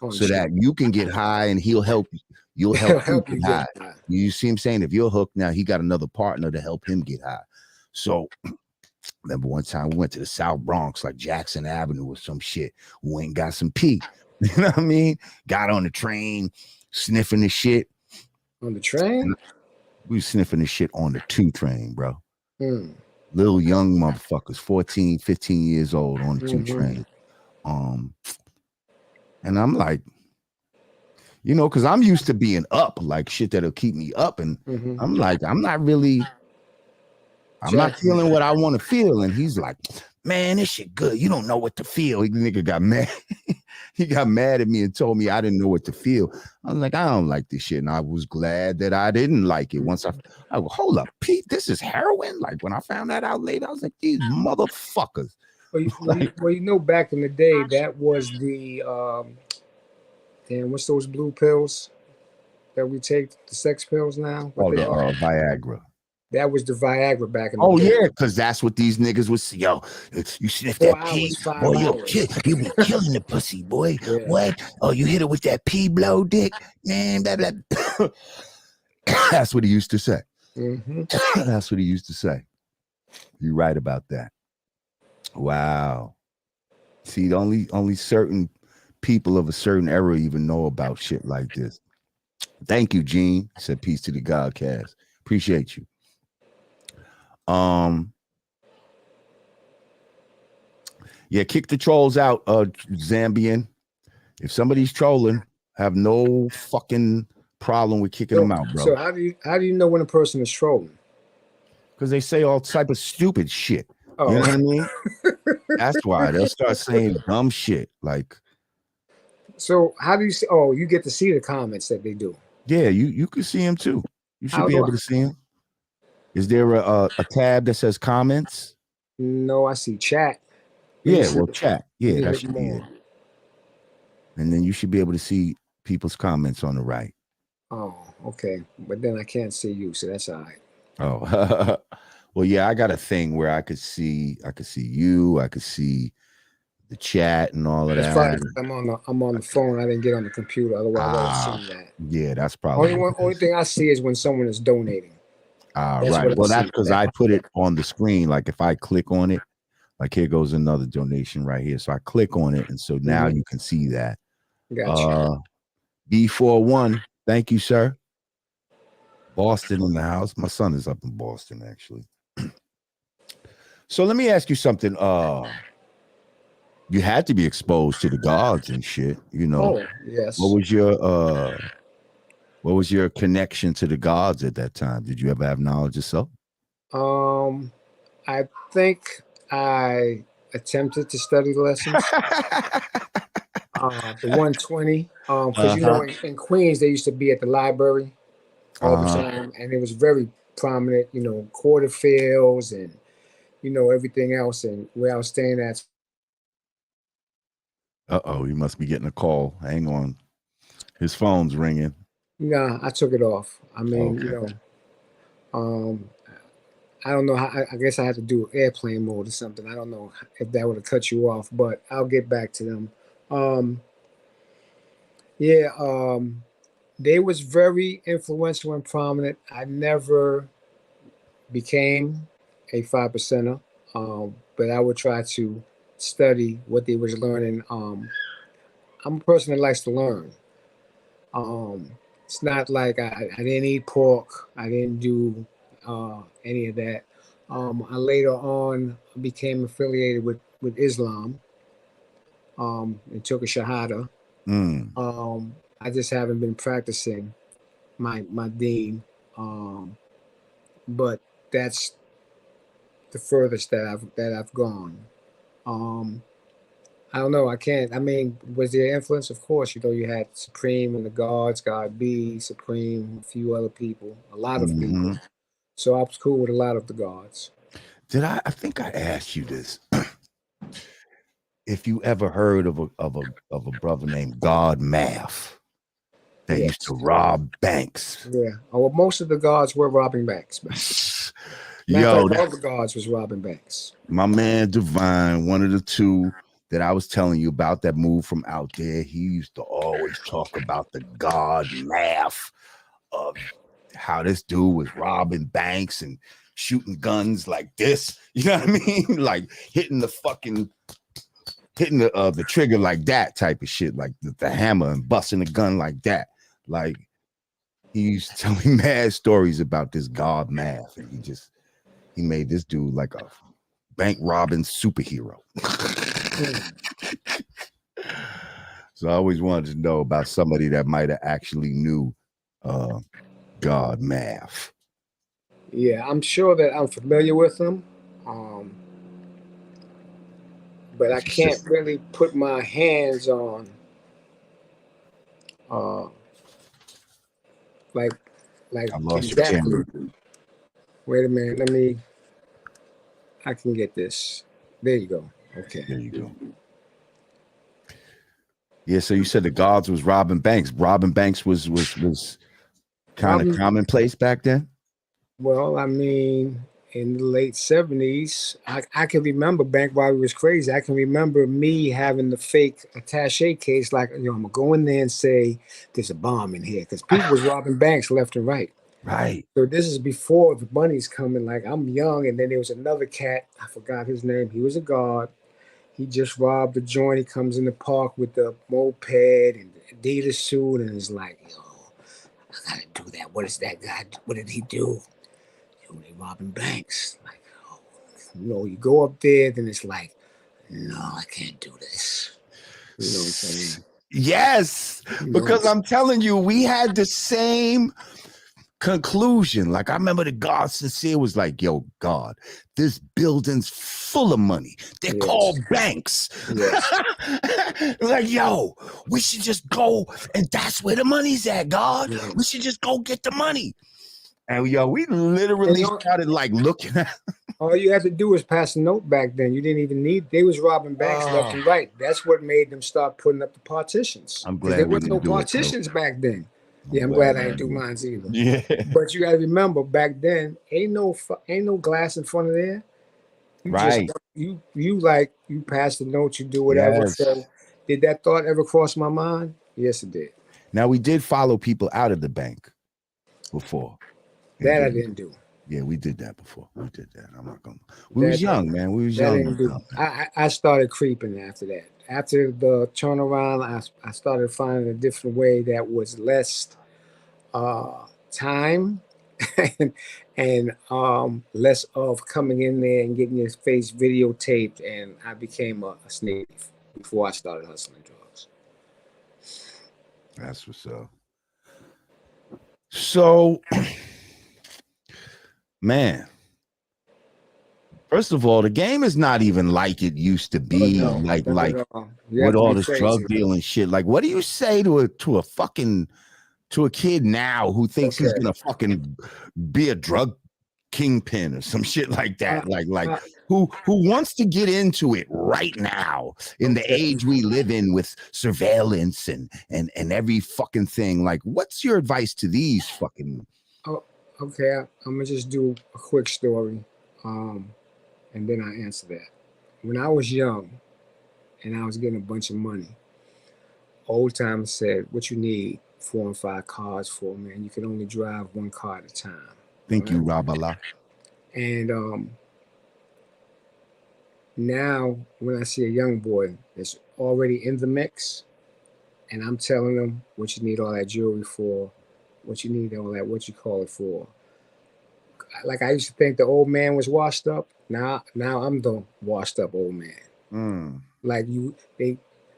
so that you can get high and he'll help you. You'll help him get high. You see him saying, if you're hooked now, he got another partner to help him get high. So remember one time we went to the South Bronx, like Jackson Avenue or some shit. We went and got some pee. You know what I mean? Got on the train, sniffing the shit. On the train? We was sniffing the shit on the 2 train, bro. Little young motherfuckers, 14, 15 years old on the 2 train. And I'm like, you know, because I'm used to being up, like shit that'll keep me up. And I'm like, I'm not feeling what I want to feel. And he's like, man, this shit good. You don't know what to feel. The nigga got mad. He got mad at me and told me I didn't know what to feel. I was like, I don't like this shit. And I was glad that I didn't like it. Once I go, hold up, Pete, this is heroin? Like when I found that out later, I was like, these motherfuckers. Well, you know, back in the day, that was the, what's those blue pills that we take, the sex pills now? Viagra. That was the Viagra back in the day. Yeah, because that's what these niggas would see. Yo, you sniff that pee, boy, you be killing the pussy, boy. Yeah. What? Oh, you hit it with that pee blow, dick? Man, blah, blah. That's what he used to say. That's what he used to say. You're right about that. Wow. See, only certain people of a certain era even know about shit like this. Thank you, Gene. Said peace to the Godcast. Appreciate you. Yeah, kick the trolls out, Zambian. If somebody's trolling, have no fucking problem with kicking them out, bro. So how do you know when a person is trolling? Because they say all type of stupid shit. You know what I mean? That's why they'll start saying dumb shit. Like, so how do you see? Oh, you get to see the comments that they do. Yeah, you can see them too. You should How be do able I? to see them. Is there a tab that says comments? No, I see chat. Let me Yeah, see. well, chat. Let Yeah, me that hit should be more. it. And then you should be able to see people's comments on the right. Oh, okay. But then I can't see you, so that's all right. Oh, well, yeah, I got a thing where I could see you, I could see the chat and all of That's probably that. because I'm on the phone. I didn't get on the computer. Otherwise, I would have seen that. Yeah, that's probably Only thing I see is when someone is donating. That's right. what I Well, that's see. because I put it on the screen. Like if I click on it, like here goes another donation right here. So I click on it, and so now you can see that. Gotcha. B41, thank you, sir. Boston in the house. My son is up in Boston, actually. So let me ask you something. You had to be exposed to the gods and shit, you know. Oh, yes. What was your connection to the gods at that time? Did you ever have knowledge yourself? I think I attempted to study the lessons. The 120. Because you know, in Queens they used to be at the library all the time, and it was very prominent. You know, quarterfields and everything else, and where I was staying at. You must be getting a call. Hang on, his phone's ringing. Nah, I took it off. I mean, Okay. I don't know how. I guess I had to do airplane mode or something. I don't know if that would have cut you off, but I'll get back to them. Yeah, they was very influential and prominent. I never became a 5%er, but I would try to study what they was learning. I'm a person that likes to learn. It's not like I didn't eat pork. I didn't do any of that. I later on became affiliated with Islam and took a Shahada. I just haven't been practicing my deen, but that's the furthest that I've gone. I don't know. I can't. I mean, was there influence? Of course. You had Supreme and the Gods, God B, Supreme, a few other people, a lot of people. So I was cool with a lot of the gods. Did I think I asked you this. If you ever heard of a brother named God Math that used to rob banks. Yeah. Oh, well, most of the gods were robbing banks. Matter of fact, all the gods was robbing banks. My man Divine, one of the two that I was telling you about that moved from out there, he used to always talk about the God Math of how this dude was robbing banks and shooting guns like this. You know what I mean? Like hitting the trigger like that type of shit, like the hammer and busting the gun like that. Like he's telling mad stories about this God Math, and he made this dude like a bank robbing superhero. So I always wanted to know about somebody that might have actually knew God Math. Yeah, I'm sure that I'm familiar with them. But I can't really put my hands on like I lost exactly. your camera. Wait a minute, I can get this. There you go. Okay. There you go. Yeah, so you said the gods was robbing banks. Robbing banks was kind of commonplace back then? Well, I mean, in the late 70s, I can remember bank robbery was crazy. I can remember me having the fake attaché case, like, I'm going to go in there and say, there's a bomb in here, because people was robbing banks left and right. Right. So this is before the money's coming. Like, I'm young, and then there was another cat. I forgot his name. He was a guard. He just robbed the joint. He comes in the park with the moped and the Adidas suit, and is like, yo, I gotta do that. What is that guy? What did he do? Yo, they robbing banks. Like, oh, you go up there, then it's like, no, I can't do this. You know what I'm saying? Yes, because I'm telling you, we had the same conclusion. Like I remember the God Sincere was like, yo, God, this building's full of money. They're called banks. Like, yo, we should just go, and that's where the money's at, God. We should just go get the money. And yo, we literally started like looking at. All you had to do was pass a note back then. You didn't even need. They was robbing banks left and right. That's what made them start putting up the partitions. I'm Because glad there we was no didn't do it. partitions back then. Yeah, I'm glad I didn't do mine either. Yeah. But you got to remember, back then, ain't no glass in front of there. You Right. just you pass the note, you do whatever. Yes. So, did that thought ever cross my mind? Yes, it did. Now we did follow people out of the bank before. That I didn't do. Yeah, we did that before. We did that. I'm not gonna. We was young, man. We was young. I started creeping after that. After the turnaround, I started finding a different way that was less time and less of coming in there and getting your face videotaped. And I became a snake before I started hustling drugs. That's what's up. So, man. First of all, the game is not even like it used to be. Like with all this drug dealing shit. Like, what do you say to a kid now who thinks he's gonna fucking be a drug kingpin or some shit like that? Who wants to get into it right now in the age we live in with surveillance and every fucking thing? Like, what's your advice to these fucking? Oh, okay. I'm gonna just do a quick story. And then I answer that. When I was young and I was getting a bunch of money, old timers said, what you need 4 and 5 cars for, man. You can only drive 1 car at a time. Thank you, Rabala. And now when I see a young boy that's already in the mix and I'm telling them what you need all that jewelry for, what you need all that, what you call it for. Like I used to think the old man was washed up. Now I'm the washed up old man. Like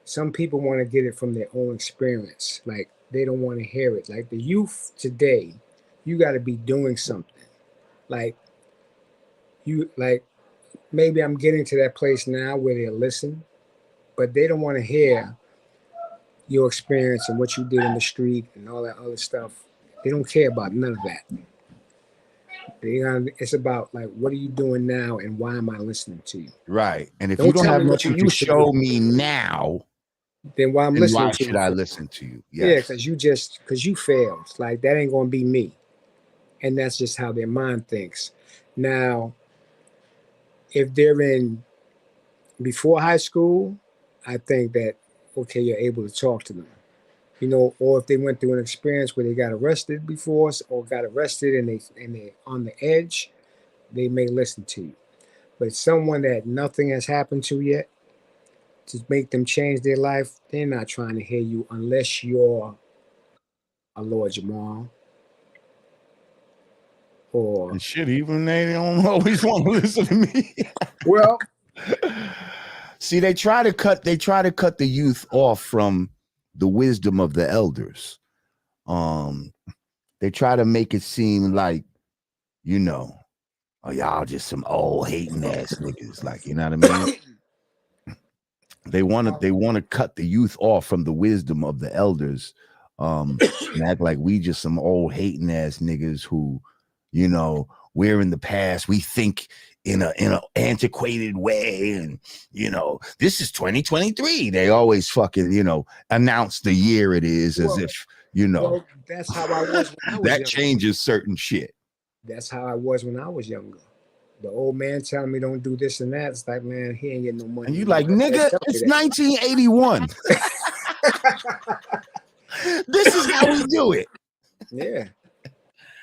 some people want to get it from their own experience. Like they don't want to hear it. Like the youth today, you got to be doing something. Like maybe I'm getting to that place now where they listen, but they don't want to hear your experience and what you did in the street and all that other stuff. They don't care about none of that. It's about like, what are you doing now and why am I listening to you? Right. And if you don't have nothing to show me now, then why I'm listening why to you? should I listen to you? Yes. Yeah, because you failed. Like that ain't gonna be me. And that's just how their mind thinks. Now, if they're in before high school, I think that okay, you're able to talk to them. You know, or if they went through an experience where they got arrested before or got arrested and they're on the edge, they may listen to you. But someone that nothing has happened to yet, to make them change their life, they're not trying to hear you unless you're a Lord Jamar. Or and shit, even they don't always want to listen to me. Well, see, they try to cut the youth off from the wisdom of the elders. They try to make it seem like, you know, oh, y'all just some old hating ass niggas. Like, you know what I mean? They want to cut the youth off from the wisdom of the elders, and act like we just some old hating ass niggas who, you know, we're in the past. We think in a antiquated way, and you know, this is 2023. They always fucking, you know, announce the year it is as if, you know. Well, that's how I was when I was that younger. Changes certain shit. That's how I was when I was younger. The old man telling me don't do this and that. It's like, man, he ain't getting no money. And you like, nigga, it's 1981. This is how we do it. Yeah.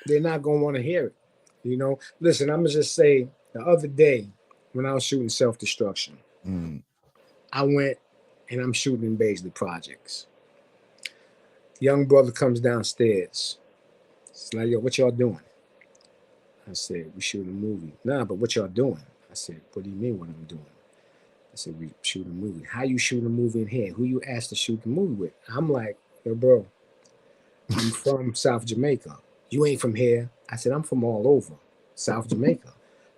They're not going to want to hear it. You know, listen, I'm going to just say the other day when I was shooting Self-Destruction, I went and I'm shooting in Baisley Projects. Young brother comes downstairs. It's like, yo, what y'all doing? I said, we shooting a movie. Nah, but what y'all doing? I said, what do you mean what I'm doing? I said, we shooting a movie. How you shooting a movie in here? Who you asked to shoot the movie with? I'm like, yo, bro, I'm from South Jamaica. You ain't from here. I said, I'm from all over South Jamaica.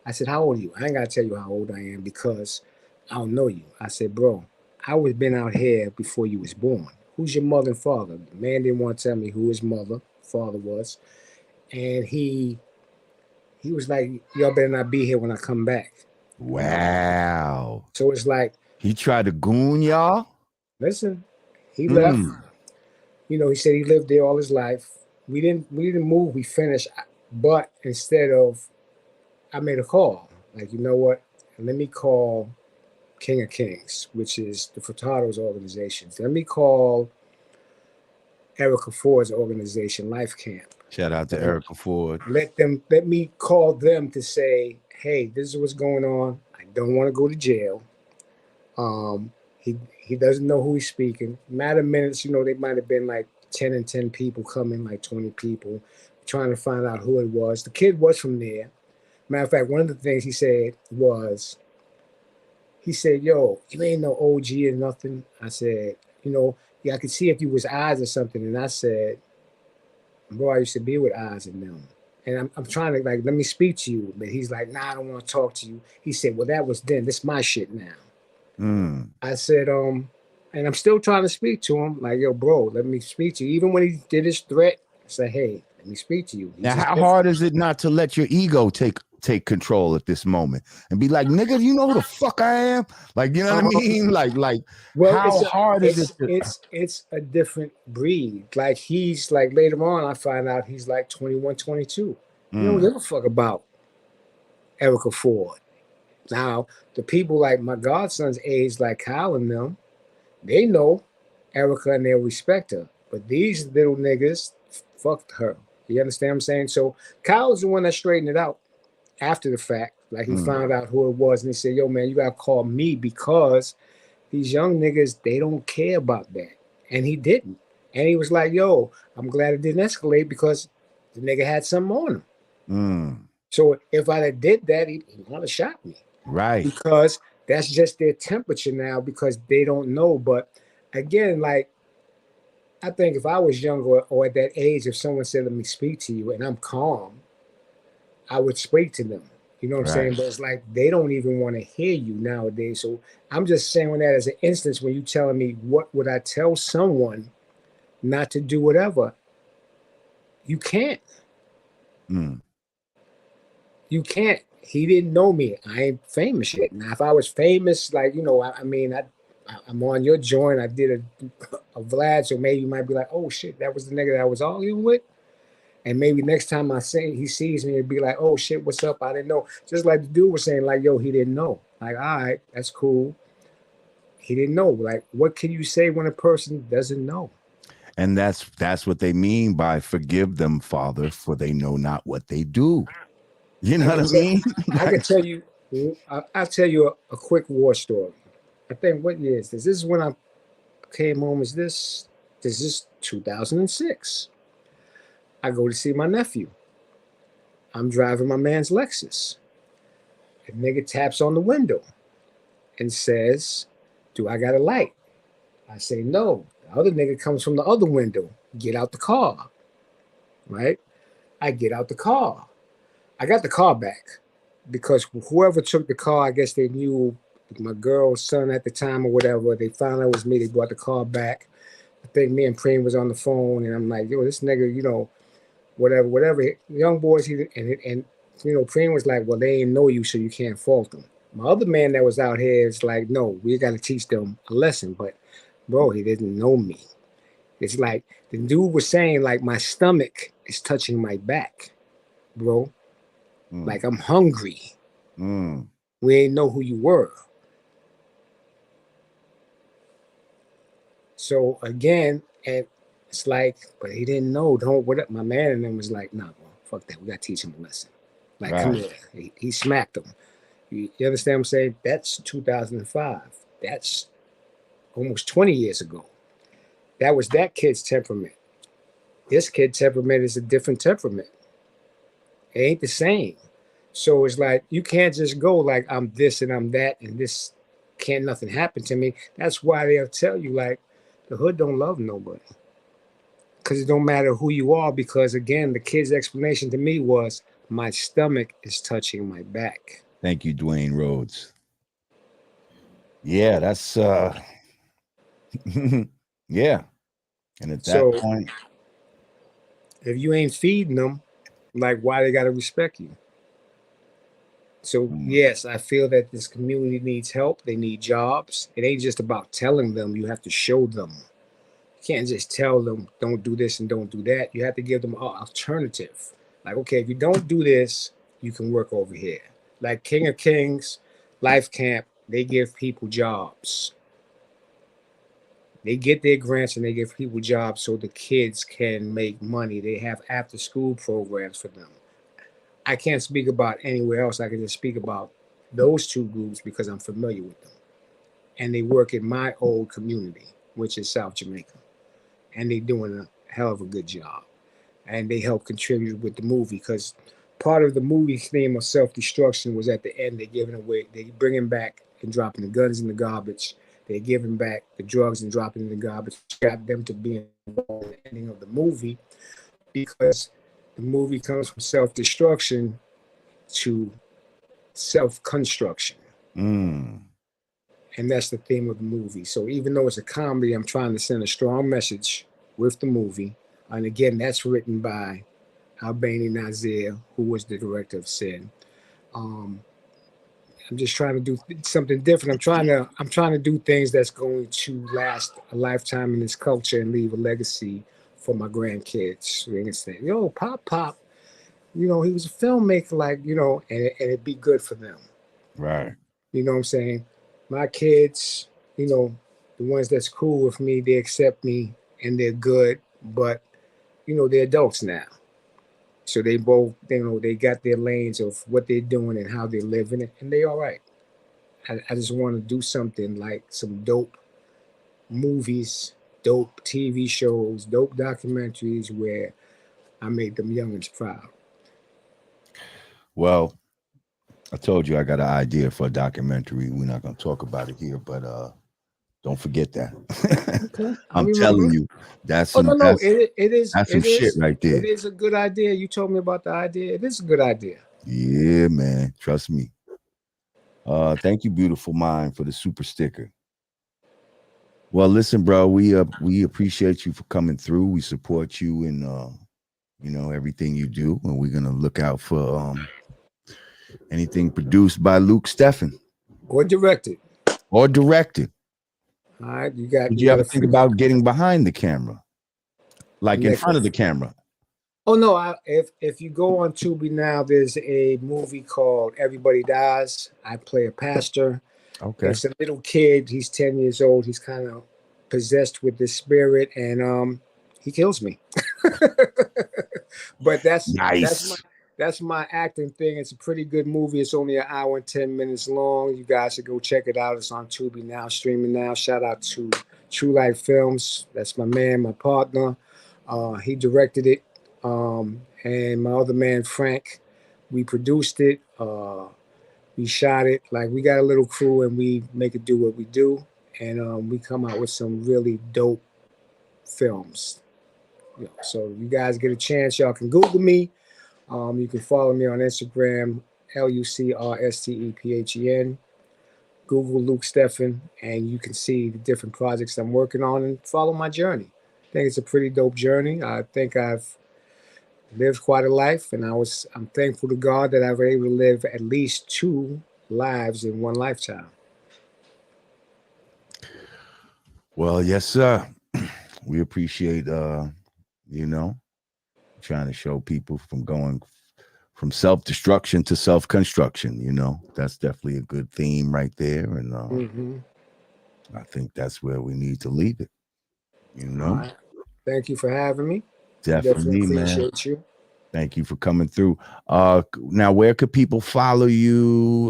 I said, how old are you? I ain't got to tell you how old I am because I don't know you. I said, bro, I was been out here before you was born. Who's your mother and father? The man didn't want to tell me who his father was. and he was like, y'all better not be here when I come back. Wow. So it's like, he tried to goon y'all. listen, he left. You know, he said he lived there all his life. We didn't move. We finished, but instead of, I made a call. Like, you know what? Let me call King of Kings, which is the Furtado's organization. Let me call Erica Ford's organization, Life Camp. Shout out to Erica Ford. Let me call them to say, hey, this is what's going on. I don't want to go to jail. He doesn't know who he's speaking. Matter of minutes, you know, they might have been like 10 and 10 people coming, like 20 people, trying to find out who it was. The kid was from there. Matter of fact, one of the things he said was, yo, you ain't no OG or nothing. I said, you know, yeah, I could see if you was eyes or something. And I said, bro, I used to be with eyes and them. And I'm trying to, like, let me speak to you. But he's like, nah, I don't want to talk to you. He said, well, that was then. This is my shit now. I said, and I'm still trying to speak to him. Like, yo, bro, let me speak to you. Even when he did his threat, I said, hey, let me speak to you. Now, how hard is it not to let your ego take control at this moment and be like, nigga, you know who the fuck I am? Like, you know what I mean? Like, well, how hard is it? It's a different breed. Like, he's like, later on, I find out he's like 21, 22. You don't give a fuck about Erica Ford. Now, the people like my godson's age, like Kyle and them, they know Erica and they respect her. But these little niggas fucked her. You understand what I'm saying? So Kyle's the one that straightened it out after the fact. Like, he found out who it was, and he said, yo, man, you gotta call me because these young niggas, they don't care about that. And he didn't. And he was like, yo, I'm glad it didn't escalate because the nigga had something on him. So if I did that, he would have shot me. Right. Because that's just their temperature now, because they don't know. But again, like, I think if I was younger or at that age, if someone said, let me speak to you, and I'm calm, I would speak to them. You know what I'm saying? But it's like, they don't even want to hear you nowadays. So I'm just saying that as an instance, when you telling me what would I tell someone not to do whatever, you can't. You can't. He didn't know me. I ain't famous yet. Now, if I was famous, like, you know, I'm on your joint. I did a Vlad, so maybe you might be like, oh shit, that was the nigga that I was arguing with. And maybe next time he sees me, it'd be like, oh shit, what's up? I didn't know. Just like the dude was saying, like, yo, he didn't know. Like, all right, that's cool. He didn't know. Like, what can you say when a person doesn't know? And that's what they mean by forgive them, Father, for they know not what they do. You know what I mean? I can tell you, I'll tell you a quick war story. I think, what year is this? This is when I came home. This is 2006. I go to see my nephew. I'm driving my man's Lexus. The nigga taps on the window and says, do I got a light? I say, no. The other nigga comes from the other window. Get out the car. Right? I get out the car. I got the car back because whoever took the car, I guess they knew my girl's son at the time or whatever. They found out it was me. They brought the car back. I think me and Preem was on the phone, and I'm like, yo, this nigga, you know, whatever. Young boys, and you know, Preem was like, well, they ain't know you, so you can't fault them. My other man that was out here is like, no, we got to teach them a lesson. But, bro, he didn't know me. It's like the dude was saying, like, my stomach is touching my back, bro. Like, I'm hungry. We ain't know who you were. So again, and it's like, but he didn't know. What up? My man and them was like, nah, bro, fuck that. We gotta teach him a lesson. Like, come here. He smacked him. You understand what I'm saying? That's 2005. That's almost 20 years ago. That was that kid's temperament. This kid's temperament is a different temperament. It ain't the same. So it's like, you can't just go like, I'm this and I'm that, and this can't nothing happen to me. That's why they'll tell you, like, the hood don't love nobody. Because it don't matter who you are, because again, the kid's explanation to me was, my stomach is touching my back. Thank you, Dwayne Rhodes. Yeah, that's yeah. And at that point, if you ain't feeding them, Like, why they gotta respect you? So yes, I feel that this community needs help. They need jobs. It ain't just about telling them. You have to show them. You can't just tell them don't do this and don't do that. You have to give them an alternative. Like, okay, if you don't do this, you can work over here. Like King of Kings, Life Camp, they give people jobs. They get their grants and they give people jobs so the kids can make money. They have after school programs for them. I can't speak about anywhere else. I can just speak about those two groups because I'm familiar with them. And they work in my old community, which is South Jamaica. And they're doing a hell of a good job. And they help contribute with the movie because part of the movie theme of self-destruction was at the end, they're giving away, they're bringing back and dropping the guns in the garbage. They're giving back the drugs and dropping in the garbage. Got them to be involved in the ending of the movie because the movie comes from self-destruction to self-construction. And that's the theme of the movie. So even though it's a comedy, I'm trying to send a strong message with the movie. And again, that's written by Albani Nazir, who was the director of Sin. I'm just trying to do something different. I'm trying to do things that's going to last a lifetime in this culture and leave a legacy for my grandkids. They can say, yo, Pop, you know, he was a filmmaker, like, you know, and it'd be good for them. Right. You know what I'm saying? My kids, you know, the ones that's cool with me, they accept me and they're good, but, you know, they're adults now. So they both, you know, they got their lanes of what they're doing and how they're living it, and they all right. I just want to do something like some dope movies, dope TV shows, dope documentaries where I make them youngins proud. Well, I told you I got an idea for a documentary. We're not going to talk about it here, but don't forget that. Okay, I I'm remember. telling you, that's Oh some no, that's some shit right there. It is a good idea. You told me about the idea. It is a good idea. Yeah, man. Trust me. Thank you, beautiful mind, for the super sticker. Well, listen, bro, we appreciate you for coming through. We support you in you know, everything you do, and we're gonna look out for anything produced by Luc Stephen Or directed. or directed. All right, Did you you got ever a think free about getting behind the camera, like in make front a of the camera? Oh no! If you go on Tubi now, there's a movie called Everybody Dies. I play a pastor. Okay. It's a little kid. He's 10 years old. He's kind of possessed with this spirit, and he kills me. But Nice. that's my acting thing. It's a pretty good movie. It's only an hour and 10 minutes long. You guys should go check it out. It's on Tubi now, streaming now. Shout out to True Life Films. That's my man, my partner. He directed it. And my other man, Frank, we produced it. We shot it. Like, we got a little crew and we make it do what we do. And we come out with some really dope films. You know, so you guys get a chance, y'all can Google me. You can follow me on Instagram, LucRStephen. Google Luc Stephen, and you can see the different projects I'm working on and follow my journey. I think it's a pretty dope journey. I think I've lived quite a life, and I'm thankful to God that I was able to live at least 2 lives in one lifetime. Well, yes, sir. We appreciate you know, trying to show people from going from self-destruction to self-construction. You know, that's definitely a good theme right there, and I think that's where we need to leave it. You know, All right. Thank you for having me. Definitely definitely, man. appreciate you. Thank you for coming through. Now, where could people follow you?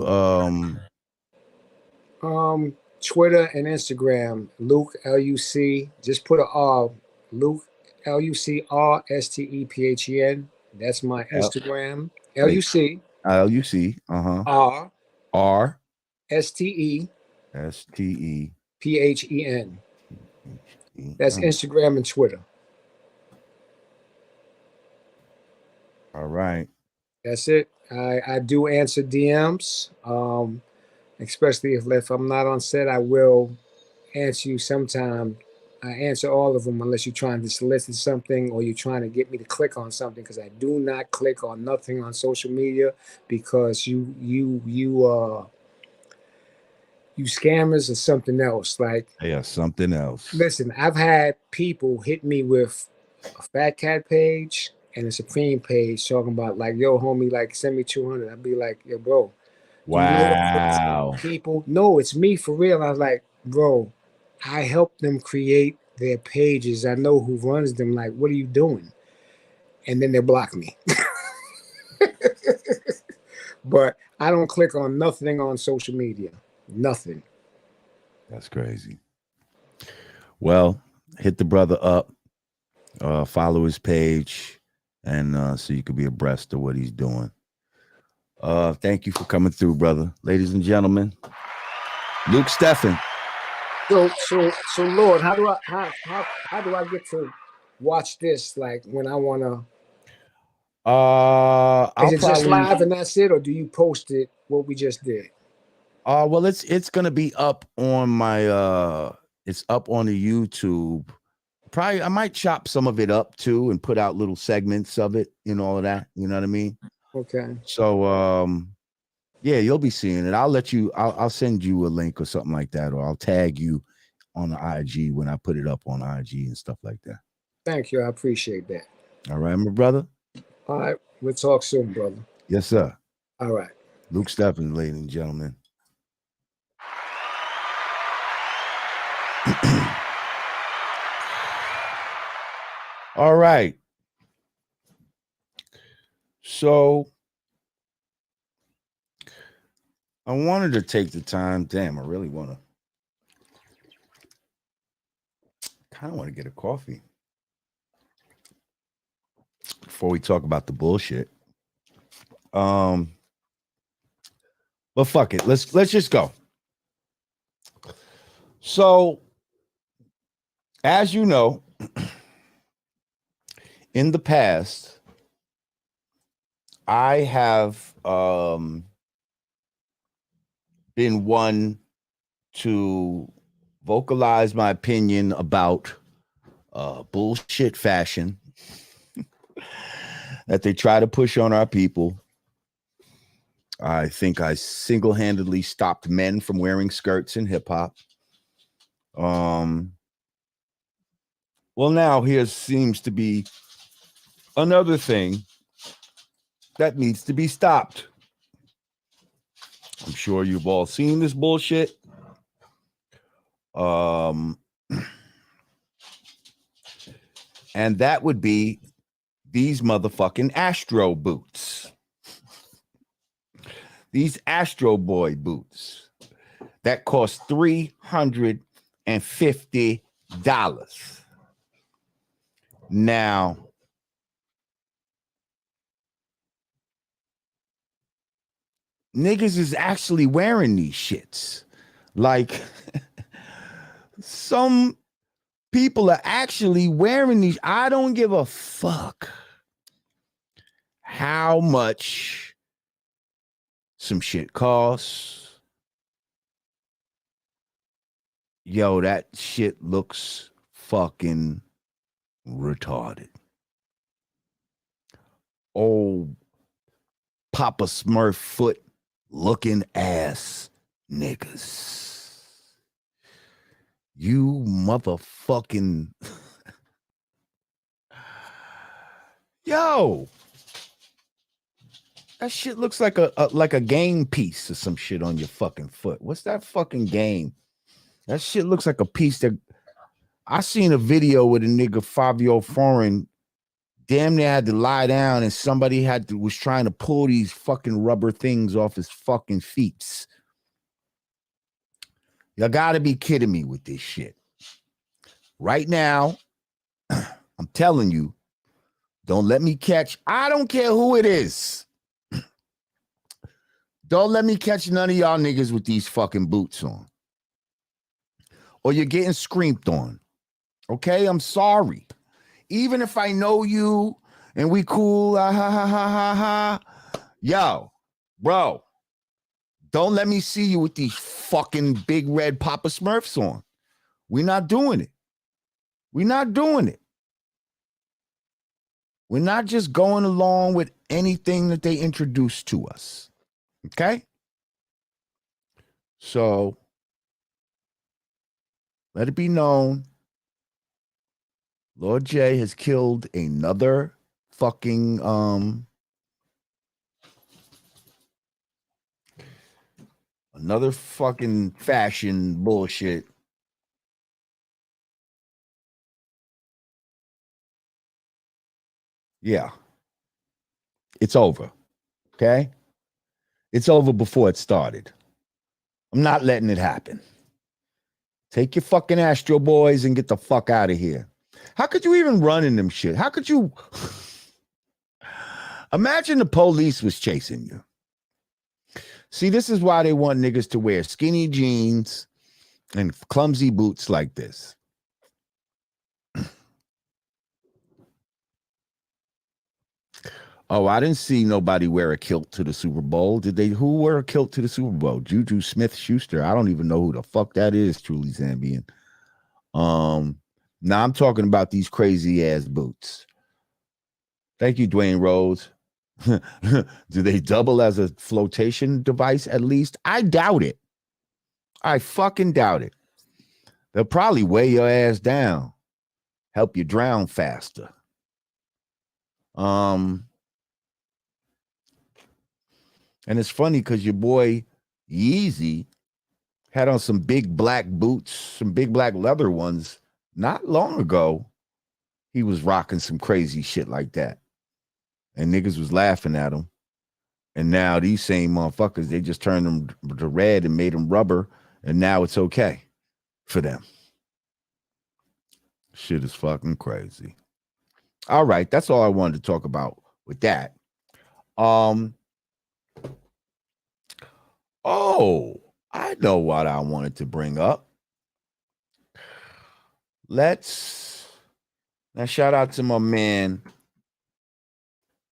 Twitter and Instagram, Luc LUC. Just put a R, Luc LUCRSTEPHEN. That's my Instagram. Wait, LUC LUC, R R STEPHEN. STE. That's Instagram and Twitter. All right. That's it. I do answer DMs. Especially if I'm not on set, I will answer you sometime I answer all of them unless you're trying to solicit something or you're trying to get me to click on something, because I do not click on nothing on social media, because you scammers are something else. Like, Yeah, something else. listen, I've had people hit me with a Fat Cat page and a Supreme page talking about, like, yo, homie, like, send me 200. I'd be like, yo, bro, do you know Wow. people? No, it's me for real. I was like, bro, I help them create their pages. I know who runs them. Like, what are you doing? And then they block me. But I don't click on nothing on social media. Nothing. That's crazy. Well, hit the brother up, follow his page, and so you could be abreast of what he's doing. Thank you for coming through, brother. Ladies and gentlemen, Luc Stephen. So Lord, how do I get to watch this? Like, when I wanna, is it just live and that's it, or do you post it what we just did? Well, it's gonna be up on my it's up on the YouTube. Probably I might chop some of it up too and put out little segments of it and all of that. You know what I mean? Okay. So yeah, you'll be seeing it. I'll send you a link or something like that, or I'll tag you on the IG when I put it up on IG and stuff like that. Thank you. I appreciate that. All right, my brother. All right. We'll talk soon, brother. Yes, sir. All right. Luc Stephen, ladies and gentlemen. All right. So I wanted to take the time. Damn, I really kind of want to get a coffee before we talk about the bullshit. But fuck it. Let's just go. So, as you know, in the past, I have been one to vocalize my opinion about bullshit fashion that they try to push on our people. I think I single-handedly stopped men from wearing skirts in hip-hop. Well, now here seems to be another thing that needs to be stopped. I'm sure you've all seen this bullshit. And that would be these motherfucking Astro boots. These Astro Boy boots that cost $350. Now, niggas is actually wearing these shits. Like, some people are actually wearing these. I don't give a fuck how much some shit costs. Yo, that shit looks fucking retarded. Old Papa Smurf foot looking ass niggas. You motherfucking yo. That shit looks like a game piece or some shit on your fucking foot. What's that fucking game? That shit looks like a piece that I seen a video with a nigga Fabio Foreign damn near had to lie down and somebody was trying to pull these fucking rubber things off his fucking feet. You gotta be kidding me with this shit. Right now, I'm telling you, don't let me catch, I don't care who it is. Don't let me catch none of y'all niggas with these fucking boots on. Or you're getting screamed on. Okay, I'm sorry. Even if I know you and we cool, ha ha ha ha ha. Yo, bro, don't let me see you with these fucking big red Papa Smurfs on. We're not doing it. We're not doing it. We're not just going along with anything that they introduce to us. Okay? So let it be known, Lord J has killed another fucking fashion bullshit. Yeah. It's over. Okay? It's over before it started. I'm not letting it happen. Take your fucking Astro Boys and get the fuck out of here. How could you even run in them shit? How could you? Imagine the police was chasing you. See, this is why they want niggas to wear skinny jeans and clumsy boots like this. Oh, I didn't see nobody wear a kilt to the Super Bowl. Did they? Who wore a kilt to the Super Bowl? Juju Smith-Schuster. I don't even know who the fuck that is, truly Zambian. Now I'm talking about these crazy ass boots. Thank you, Dwayne Rhodes. Do they double as a flotation device at least? I doubt it. I fucking doubt it. They'll probably weigh your ass down, help you drown faster. And it's funny because your boy Yeezy had on some big black boots, some big black leather ones. Not long ago, he was rocking some crazy shit like that. And niggas was laughing at him. And now these same motherfuckers, they just turned them to red and made them rubber. And now it's okay for them. Shit is fucking crazy. All right, that's all I wanted to talk about with that. Oh, I know what I wanted to bring up. Now shout out to my man,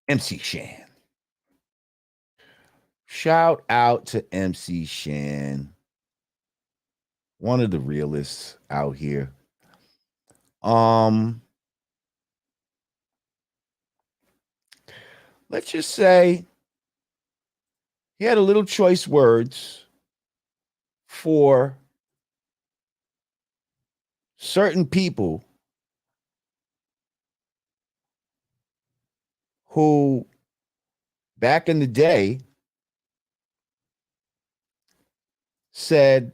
MC Shan. Shout out to MC Shan, one of the realists out here. Let's just say he had a little choice words for certain people who back in the day said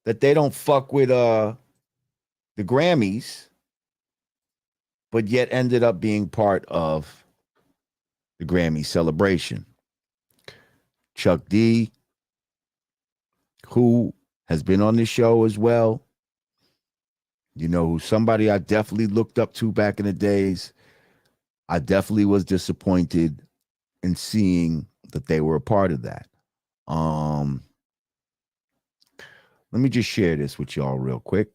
that they don't fuck with the Grammys, but yet ended up being part of the Grammy celebration. Chuck D, who has been on this show as well, you know, somebody I definitely looked up to back in the days. I definitely was disappointed in seeing that they were a part of that. Let me just share this with y'all real quick.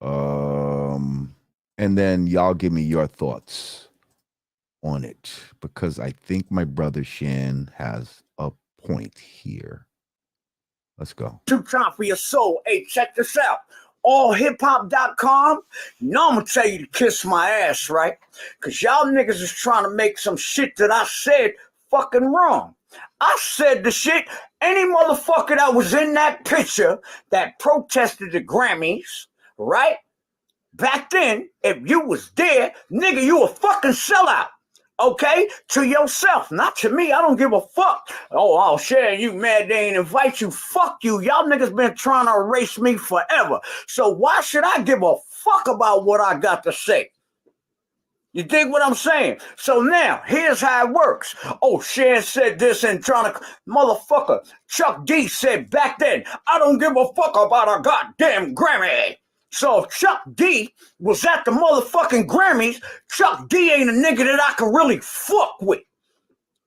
And then y'all give me your thoughts on it, because I think my brother Shan has a point here. Let's go. Two time for your soul. Hey, check this out. allhiphop.com. You know I'm gonna tell you to kiss my ass, right? Because y'all niggas is trying to make some shit that I said fucking wrong. I said the shit. Any motherfucker that was in that picture that protested the Grammys, right? Back then, if you was there, nigga, you a fucking sellout. Okay? To yourself, not to me. I don't give a fuck. Oh, shit, you mad they ain't invite you. Fuck you. Y'all niggas been trying to erase me forever. So why should I give a fuck about what I got to say? You dig what I'm saying? So now, here's how it works. Oh, Shan said this and trying to... Motherfucker, Chuck D said back then, I don't give a fuck about a goddamn Grammy. So if Chuck D was at the motherfucking Grammys, Chuck D ain't a nigga that I can really fuck with.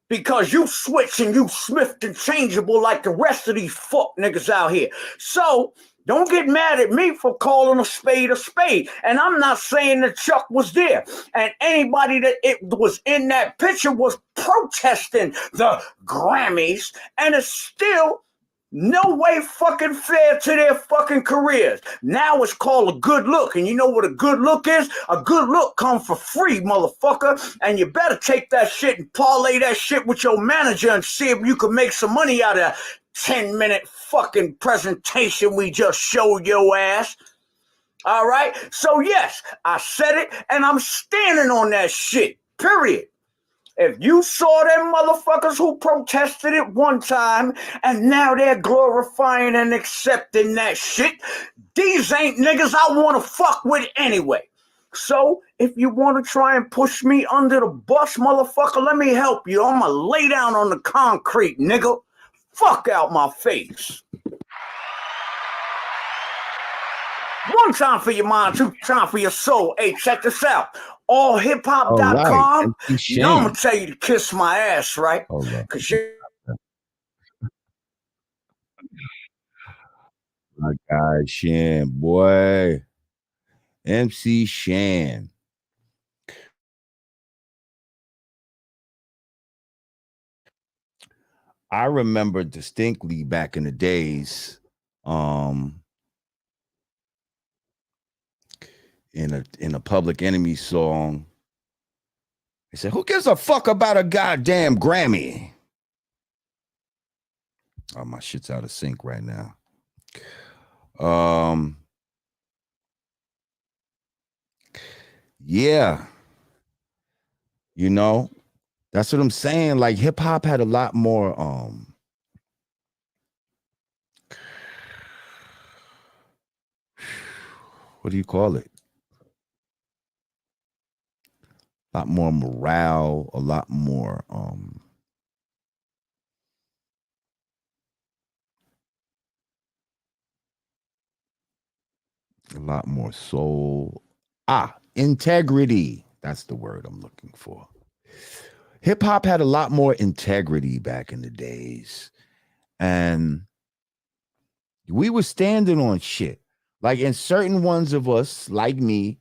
Because you switch and you Smith interchangeable like the rest of these fuck niggas out here. So don't get mad at me for calling a spade a spade. And I'm not saying that Chuck was there. And anybody that it was in that picture was protesting the Grammys. And it's still No way fucking fair to their fucking careers. Now it's called a good look. And you know what a good look is? A good look comes for free, motherfucker. And you better take that shit and parlay that shit with your manager and see if you can make some money out of that 10-minute fucking presentation we just showed your ass. All right? So yes, I said it and I'm standing on that shit. Period. If you saw them motherfuckers who protested it one time and now they're glorifying and accepting that shit, these ain't niggas I want to fuck with anyway. So if you want to try and push me under the bus, motherfucker, let me help you. I'm going to lay down on the concrete, nigga. Fuck out my face. One time for your mind, two time for your soul. Hey, check this out. Allhiphop.com. You know I'm gonna tell you to kiss my ass, right? Cause you my guy Shan, boy. MC Shan. I remember distinctly back in the days, in a Public Enemy song, he said, "Who gives a fuck about a goddamn Grammy?" Oh, my shit's out of sync right now. Yeah, you know, that's what I'm saying. Like hip hop had a lot more what do you call it? A lot more morale, a lot more soul. Integrity. That's the word I'm looking for. Hip hop had a lot more integrity back in the days. And we were standing on shit. Like, and certain ones of us, like me,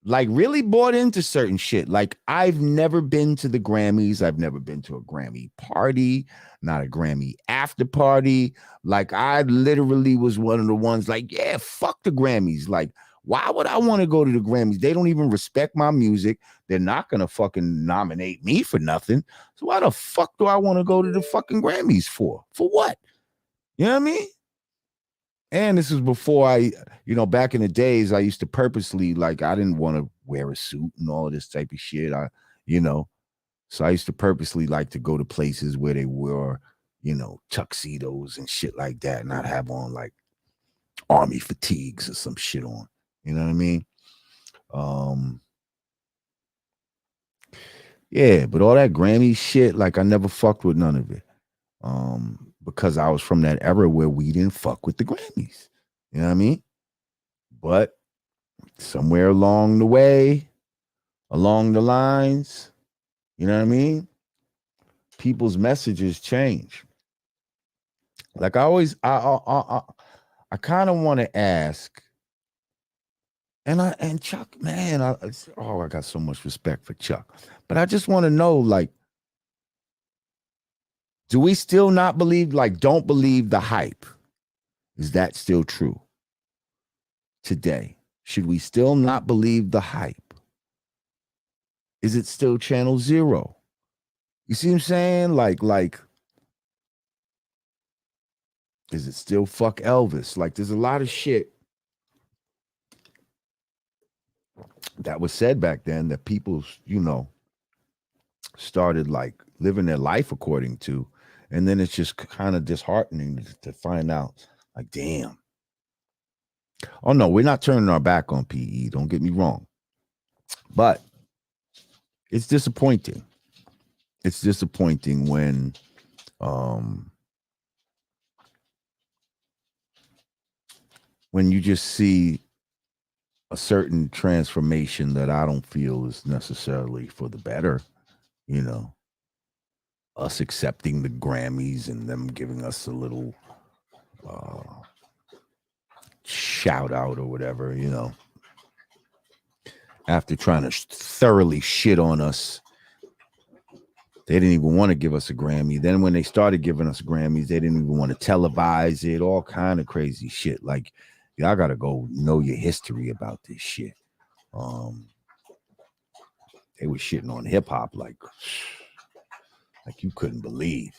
like really bought into certain shit. Like, I've never been to the Grammys. I've never been to a Grammy party, not a Grammy after party. Like, I literally was one of the ones like, yeah, fuck the Grammys. Like, why would I want to go to the Grammys? They don't even respect my music. They're not going to fucking nominate me for nothing. So why the fuck do I want to go to the fucking Grammys for? For what? You know what I mean? And this was before back in the days, I used to purposely, like, I didn't want to wear a suit and all of this type of shit. So I used to purposely like to go to places where they wore, tuxedos and shit like that, not have on like army fatigues or some shit on. You know what I mean? Yeah, but all that Grammy shit, like, I never fucked with none of it. Because I was from that era where we didn't fuck with the Grammys. You know what I mean? But somewhere along the way, along the lines, you know what I mean? People's messages change. Like I kind of want to ask, and Chuck, man, I got so much respect for Chuck, but I just want to know, like, do we still not believe, like, don't believe the hype? Is that still true today? Should we still not believe the hype? Is it still Channel Zero? You see what I'm saying? Like, is it still fuck Elvis? Like, there's a lot of shit that was said back then that people, started like living their life according to. And then it's just kind of disheartening to find out, like, damn. Oh, no, we're not turning our back on PE. Don't get me wrong. But it's disappointing. It's disappointing when you just see a certain transformation that I don't feel is necessarily for the better, us accepting the Grammys and them giving us a little shout out or whatever, after trying to thoroughly shit on us They didn't even want to give us a Grammy. Then when they started giving us Grammys, they didn't even want to televise it. All kind of crazy shit. Like, y'all gotta go know your history about this shit. They were shitting on hip hop like you couldn't believe.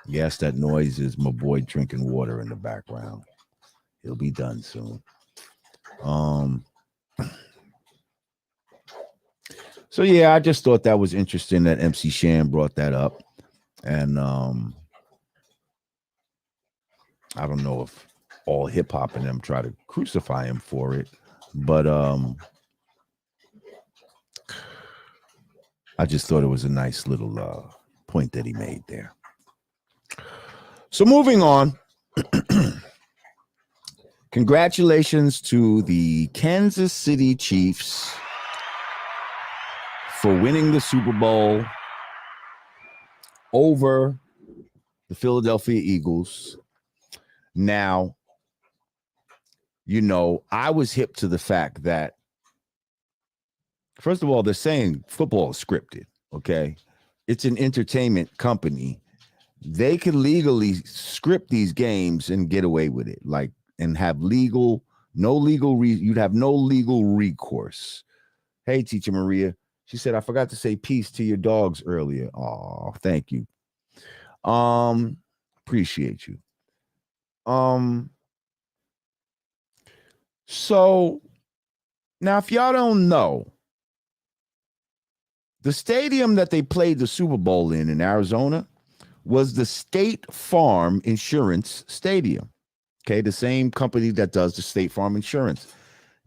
Yes, that noise is my boy drinking water in the background. He'll be done soon. So yeah, I just thought that was interesting that MC Shan brought that up. And I don't know if all hip hop and them try to crucify him for it, but I just thought it was a nice little point that he made there. So moving on. Congratulations to the Kansas City Chiefs for winning the Super Bowl over the Philadelphia Eagles. Now, you know, I was hip to the fact that, first of all, they're saying football is scripted, okay? It's an entertainment company. They can legally script these games and get away with it, like, and have you'd have no legal recourse. Hey, Teacher Maria. She said, I forgot to say peace to your dogs earlier. Oh, thank you. Appreciate you. So now, if y'all don't know, the stadium that they played the Super Bowl in Arizona was the State Farm Insurance Stadium. Okay, the same company that does the State Farm Insurance.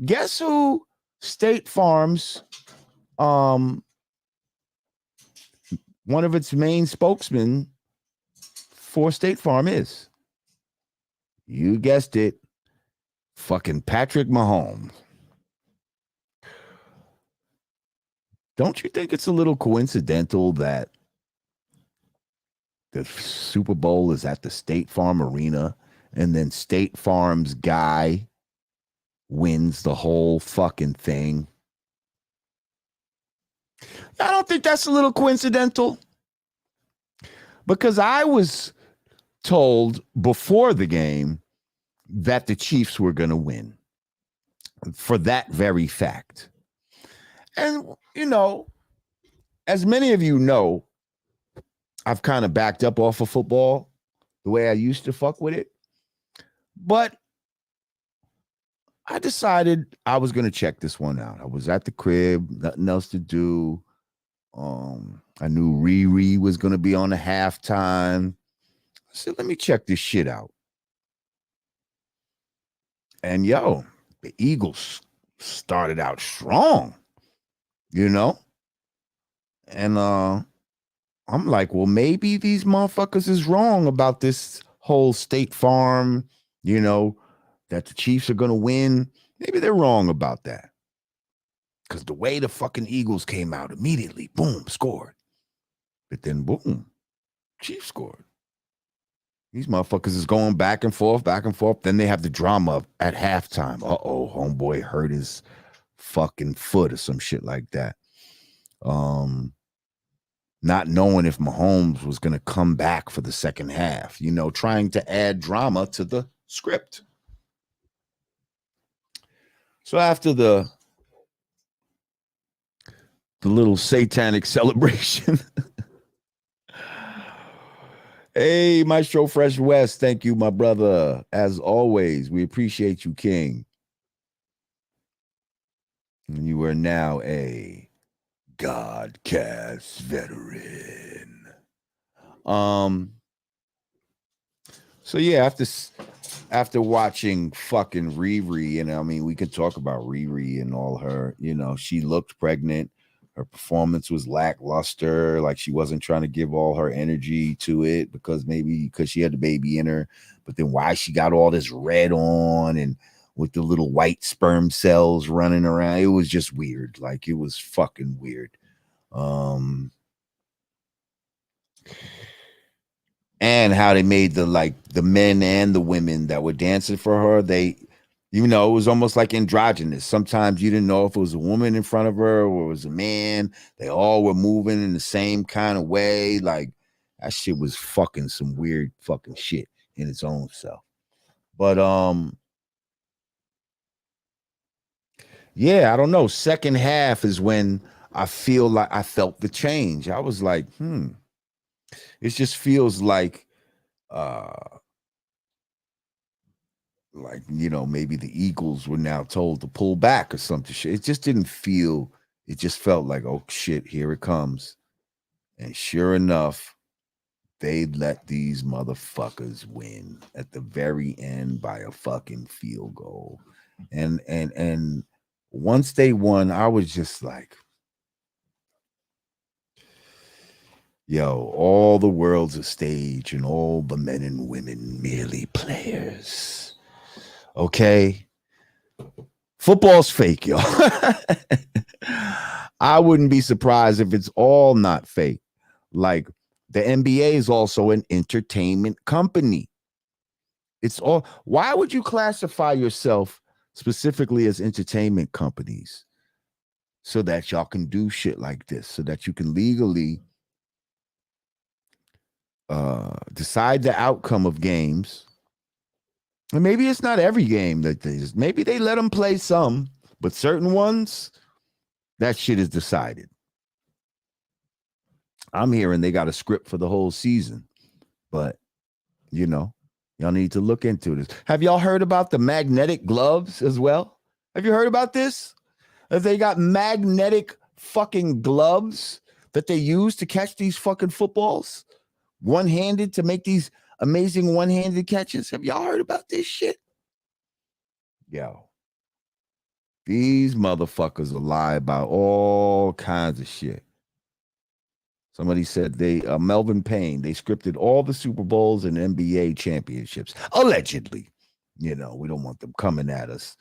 Guess who State Farm's one of its main spokesmen for State Farm is? You guessed it, fucking Patrick Mahomes. Don't you think it's a little coincidental that the Super Bowl is at the State Farm Arena and then State Farm's guy wins the whole fucking thing? I don't think that's a little coincidental, because I was told before the game that the Chiefs were going to win for that very fact. And, you know, as many of you know, I've kind of backed up off of football the way I used to fuck with it. But I decided I was going to check this one out. I was at the crib, nothing else to do. I knew Riri was going to be on the halftime. I said, let me check this shit out. And yo, the Eagles started out strong, you know? And I'm like, well, maybe these motherfuckers is wrong about this whole State Farm, you know, that the Chiefs are going to win. Maybe they're wrong about that. Because the way the fucking Eagles came out immediately, boom, scored. But then, boom, Chiefs scored. These motherfuckers is going back and forth, back and forth. Then they have the drama at halftime. Uh-oh, homeboy hurt his fucking foot or some shit like that. Not knowing if Mahomes was going to come back for the second half, you know, trying to add drama to the script. So after the little satanic celebration, hey, Maestro Fresh West, thank you, my brother. As always, we appreciate you, King. And you are now a Godcast veteran. So yeah, after watching fucking Riri, and I mean, we could talk about Riri and all her, you know, she looked pregnant. Her performance was lackluster. Like, she wasn't trying to give all her energy to it because she had the baby in her. But then why she got all this red on and with the little white sperm cells running around, it was just weird. Like, it was fucking weird. And how they made the men and the women that were dancing for her, they Even though it was almost like androgynous. Sometimes you didn't know if it was a woman in front of her or it was a man. They all were moving in the same kind of way. Like, that shit was fucking some weird fucking shit in its own self. But yeah, I don't know. Second half is when I feel like I felt the change. I was like, it just feels like maybe the Eagles were now told to pull back or something. It just didn't feel, it just felt like, oh shit, here it comes. And sure enough, they let these motherfuckers win at the very end by a fucking field goal. And once they won, I was just like, yo, all the world's a stage and all the men and women merely players. Okay? Football's fake, yo. I wouldn't be surprised if it's all not fake. Like, the NBA is also an entertainment company. It's all. Why would you classify yourself specifically as entertainment companies? So that y'all can do shit like this, so that you can legally decide the outcome of games. And maybe it's not every game that maybe they let them play some, but certain ones, that shit is decided. I'm hearing they got a script for the whole season, but y'all need to look into this. Have y'all heard about the magnetic gloves as well? Have you heard about this? That they got magnetic fucking gloves that they use to catch these fucking footballs, one-handed, to make these amazing one-handed catches. Have y'all heard about this shit? Yo, these motherfuckers will lie about all kinds of shit. Somebody said Melvin Payne, they scripted all the Super Bowls and NBA championships, allegedly. We don't want them coming at us.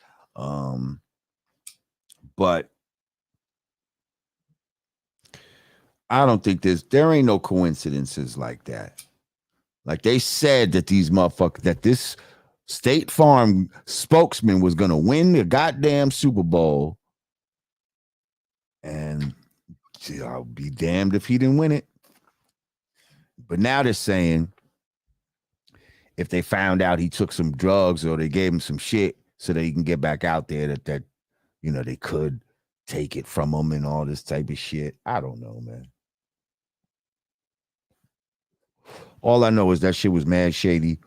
But I don't think there ain't no coincidences like that. Like, they said that these motherfuckers, that this State Farm spokesman was going to win the goddamn Super Bowl. And I'll be damned if he didn't win it. But now they're saying if they found out he took some drugs or they gave him some shit so that he can get back out there, that they could take it from him and all this type of shit. I don't know, man. All I know is that shit was mad shady.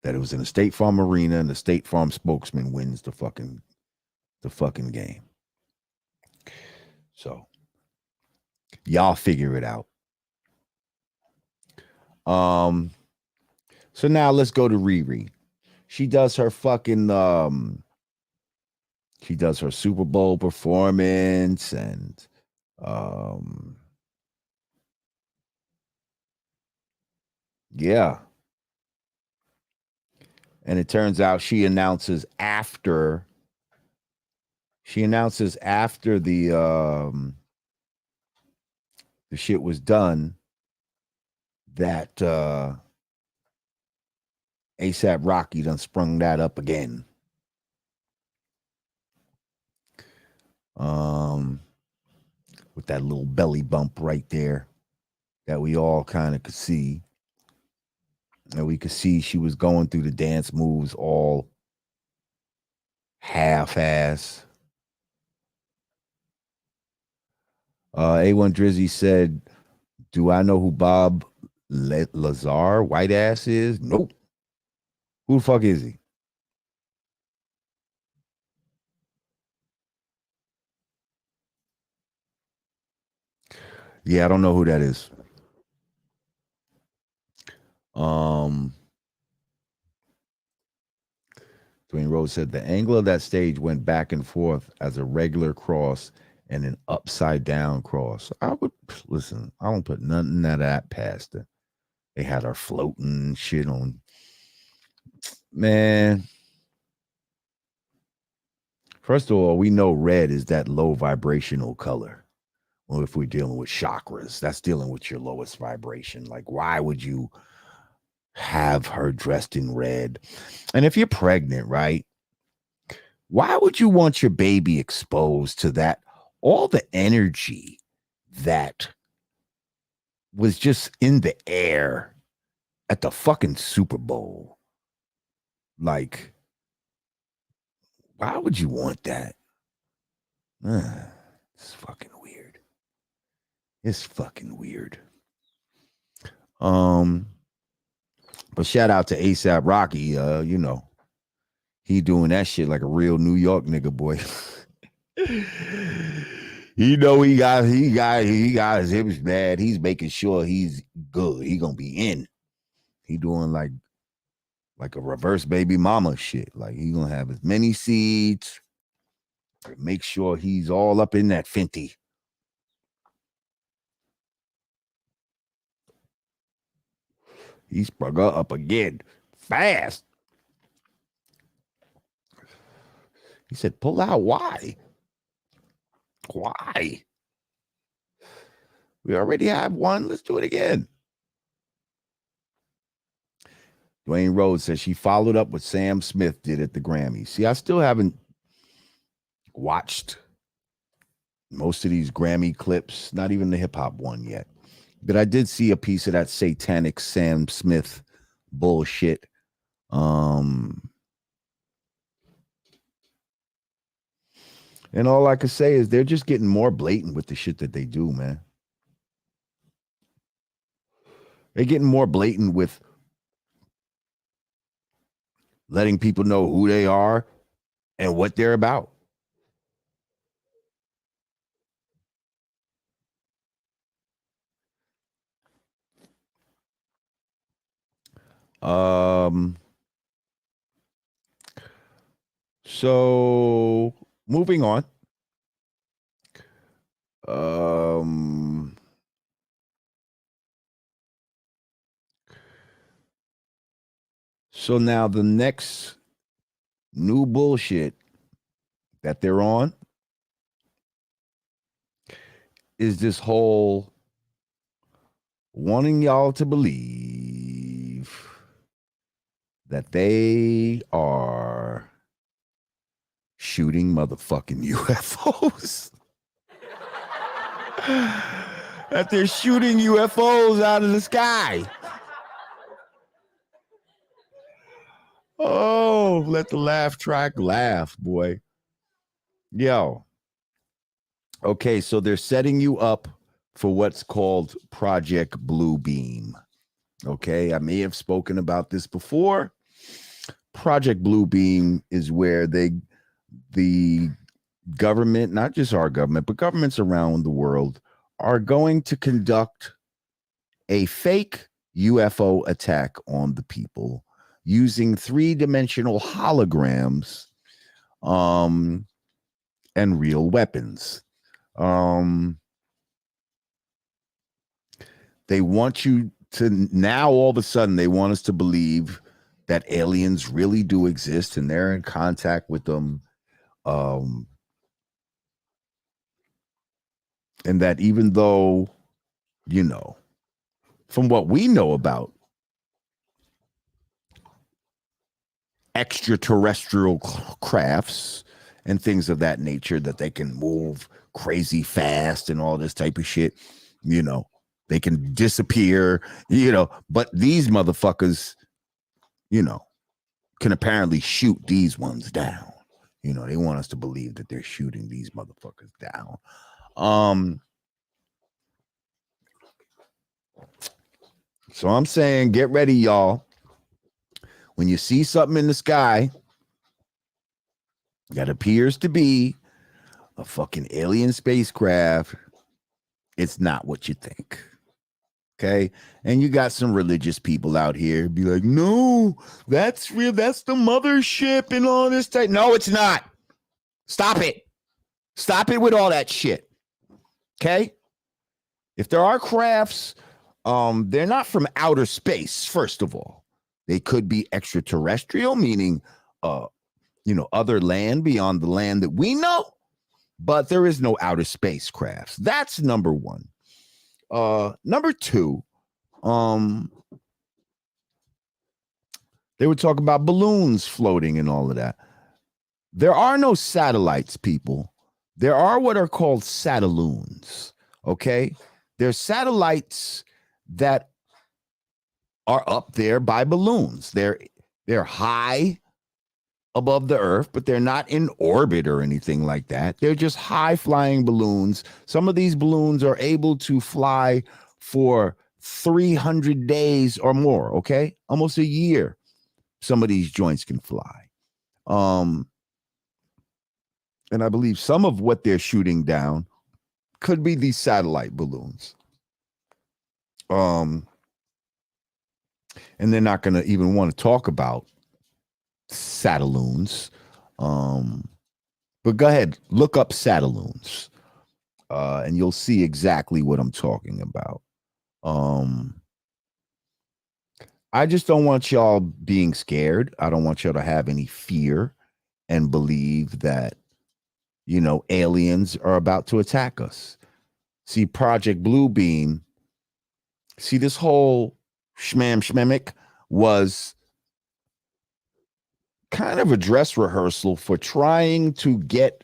That it was in a State Farm arena and the State Farm spokesman wins the fucking game. So y'all figure it out. So now let's go to Riri. She does her fucking she does her Super Bowl performance, and yeah. And it turns out she announces after the shit was done that ASAP Rocky done sprung that up again. With that little belly bump right there that we all kind of could see. And we could see she was going through the dance moves all half-ass. A1 Drizzy said, do I know who Bob Lazar white ass is? Nope. Who the fuck is he? Yeah, I don't know who that is. Dwayne Rose said the angle of that stage went back and forth as a regular cross and an upside down cross. I would listen. I don't put nothing of that past it. They had her floating shit on. Man, first of all, we know red is that low vibrational color. Well, if we're dealing with chakras, that's dealing with your lowest vibration. Like, why would you have her dressed in red. And if you're pregnant, right, why would you want your baby exposed to that? All the energy that was just in the air at the fucking Super Bowl. Like, why would you want that? It's fucking weird. It's fucking weird. But shout out to ASAP Rocky. You know, he doing that shit like a real New York nigga, boy. You know, he got his hips bad. He's making sure he's good. He gonna be in. He doing like a reverse baby mama shit. Like he gonna have as many seeds. Make sure he's all up in that Fenty. He sprung her up again. Fast. He said, pull out. Why? Why? We already have one. Let's do it again. Dwayne Rhodes says she followed up what Sam Smith did at the Grammys. See, I still haven't watched most of these Grammy clips, not even the hip hop one yet. But I did see a piece of that satanic Sam Smith bullshit. And all I can say is they're just getting more blatant with the shit that they do, man. They're getting more blatant with letting people know who they are and what they're about. So moving on. So now the next new bullshit that they're on is this whole wanting y'all to believe that they are shooting motherfucking UFOs. That they're shooting UFOs out of the sky. Oh, let the laugh track laugh, boy. Yo. Okay, so they're setting you up for what's called Project Blue Beam. Okay, I may have spoken about this before. Project Blue Beam is where the government, not just our government, but governments around the world are going to conduct a fake UFO attack on the people using three-dimensional holograms and real weapons. They want you to now all of a sudden they want us to believe that aliens really do exist and they're in contact with them. And that even though, you know, from what we know about extraterrestrial crafts and things of that nature, that they can move crazy fast and all this type of shit, you know, they can disappear, you know, but these motherfuckers, you know, can apparently shoot these ones down. You know, they want us to believe that they're shooting these motherfuckers down. So I'm saying, get ready, y'all. When you see something in the sky that appears to be a fucking alien spacecraft, it's not what you think. Okay. And you got some religious people out here be like, no, that's real. That's the mothership and all this type. No, it's not. Stop it. Stop it with all that shit. Okay. If there are crafts, they're not from outer space. First of all, they could be extraterrestrial, meaning, you know, other land beyond the land that we know, but there is no outer space crafts. That's number one. Number two, They would talk about balloons floating and all of that. There are no satellites, people. There are what are called satelloons. Okay. There's satellites that are up there by balloons. They're high above the earth, but they're not in orbit or anything like that. They're just high flying balloons. Some of these balloons are able to fly for 300 days or more. Okay. Almost a year. Some of these joints can fly. And I believe some of what they're shooting down could be these satellite balloons. And they're not going to even want to talk about satelloons. But go ahead, look up satelloons, and you'll see exactly what I'm talking about. I just don't want y'all being scared. I don't want y'all to have any fear and believe that, you know, aliens are about to attack us. See, Project Bluebeam, see, this whole shmamic was kind of a dress rehearsal for trying to get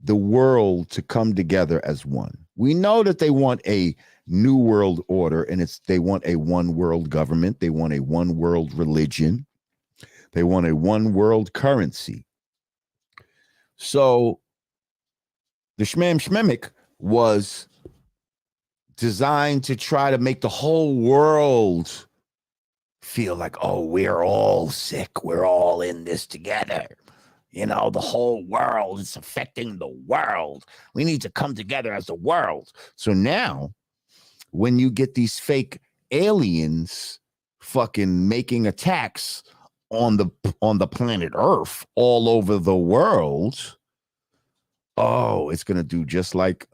the world to come together as one. We know that they want a new world order, and they want a one world government. They want a one world religion. They want a one world currency. So the shmamic was designed to try to make the whole world feel like, oh, we're all sick. We're all in this together. You know, the whole world is affecting the world. We need to come together as a world. So now, when you get these fake aliens fucking making attacks on the planet Earth all over the world, oh, it's gonna do just like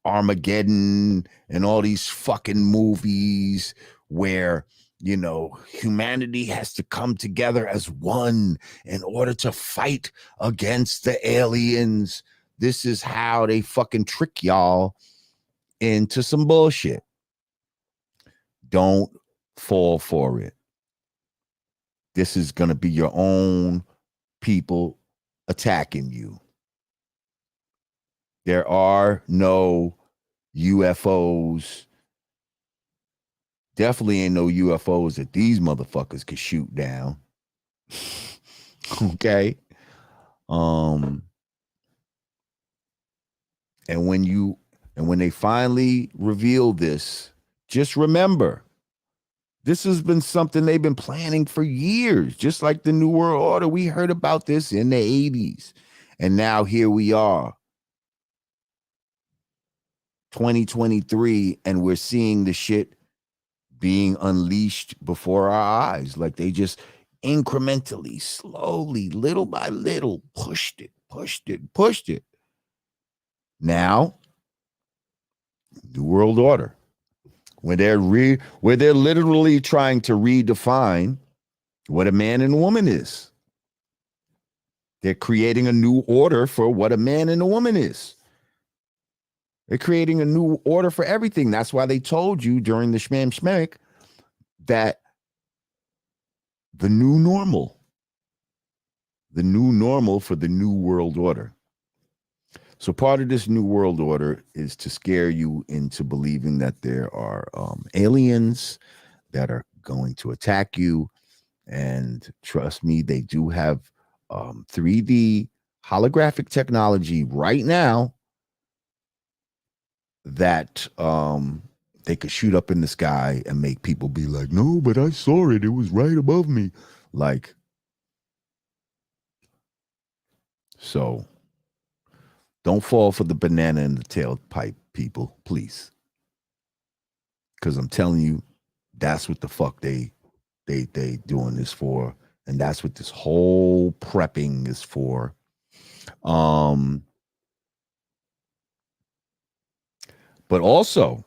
Armageddon and all these fucking movies where, you know, humanity has to come together as one in order to fight against the aliens. This is how they fucking trick y'all into some bullshit. Don't fall for it. This is going to be your own people attacking you. There are no UFOs. Definitely ain't no UFOs that these motherfuckers could shoot down. Okay. And when they finally reveal this, just remember, this has been something they've been planning for years, just like the New World Order. We heard about this in the 80s. And now here we are, 2023, and we're seeing the shit being unleashed before our eyes. Like they just incrementally, slowly, little by little, pushed it. Now, New World Order, where they're literally trying to redefine what a man and a woman is. They're creating a new order for what a man and a woman is. They're creating a new order for everything. That's why they told you during the shmamic that the new normal for the New World Order. So part of this New World Order is to scare you into believing that there are aliens that are going to attack you. And trust me, they do have 3D holographic technology right now that they could shoot up in the sky and make people be like, no, but I saw it. It was right above me. Like, so don't fall for the banana in the tailpipe, people, please. Because I'm telling you, that's what the fuck they doing this for. And that's what this whole prepping is for. But also,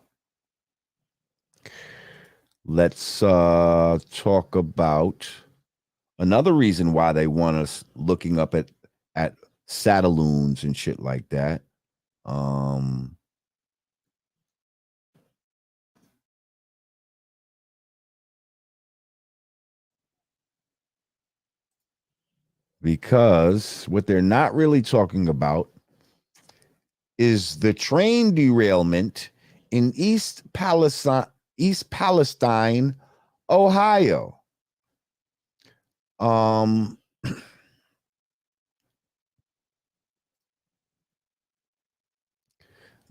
let's talk about another reason why they want us looking up at satelloons and shit like that. Because what they're not really talking about is the train derailment in East Palestine, Ohio.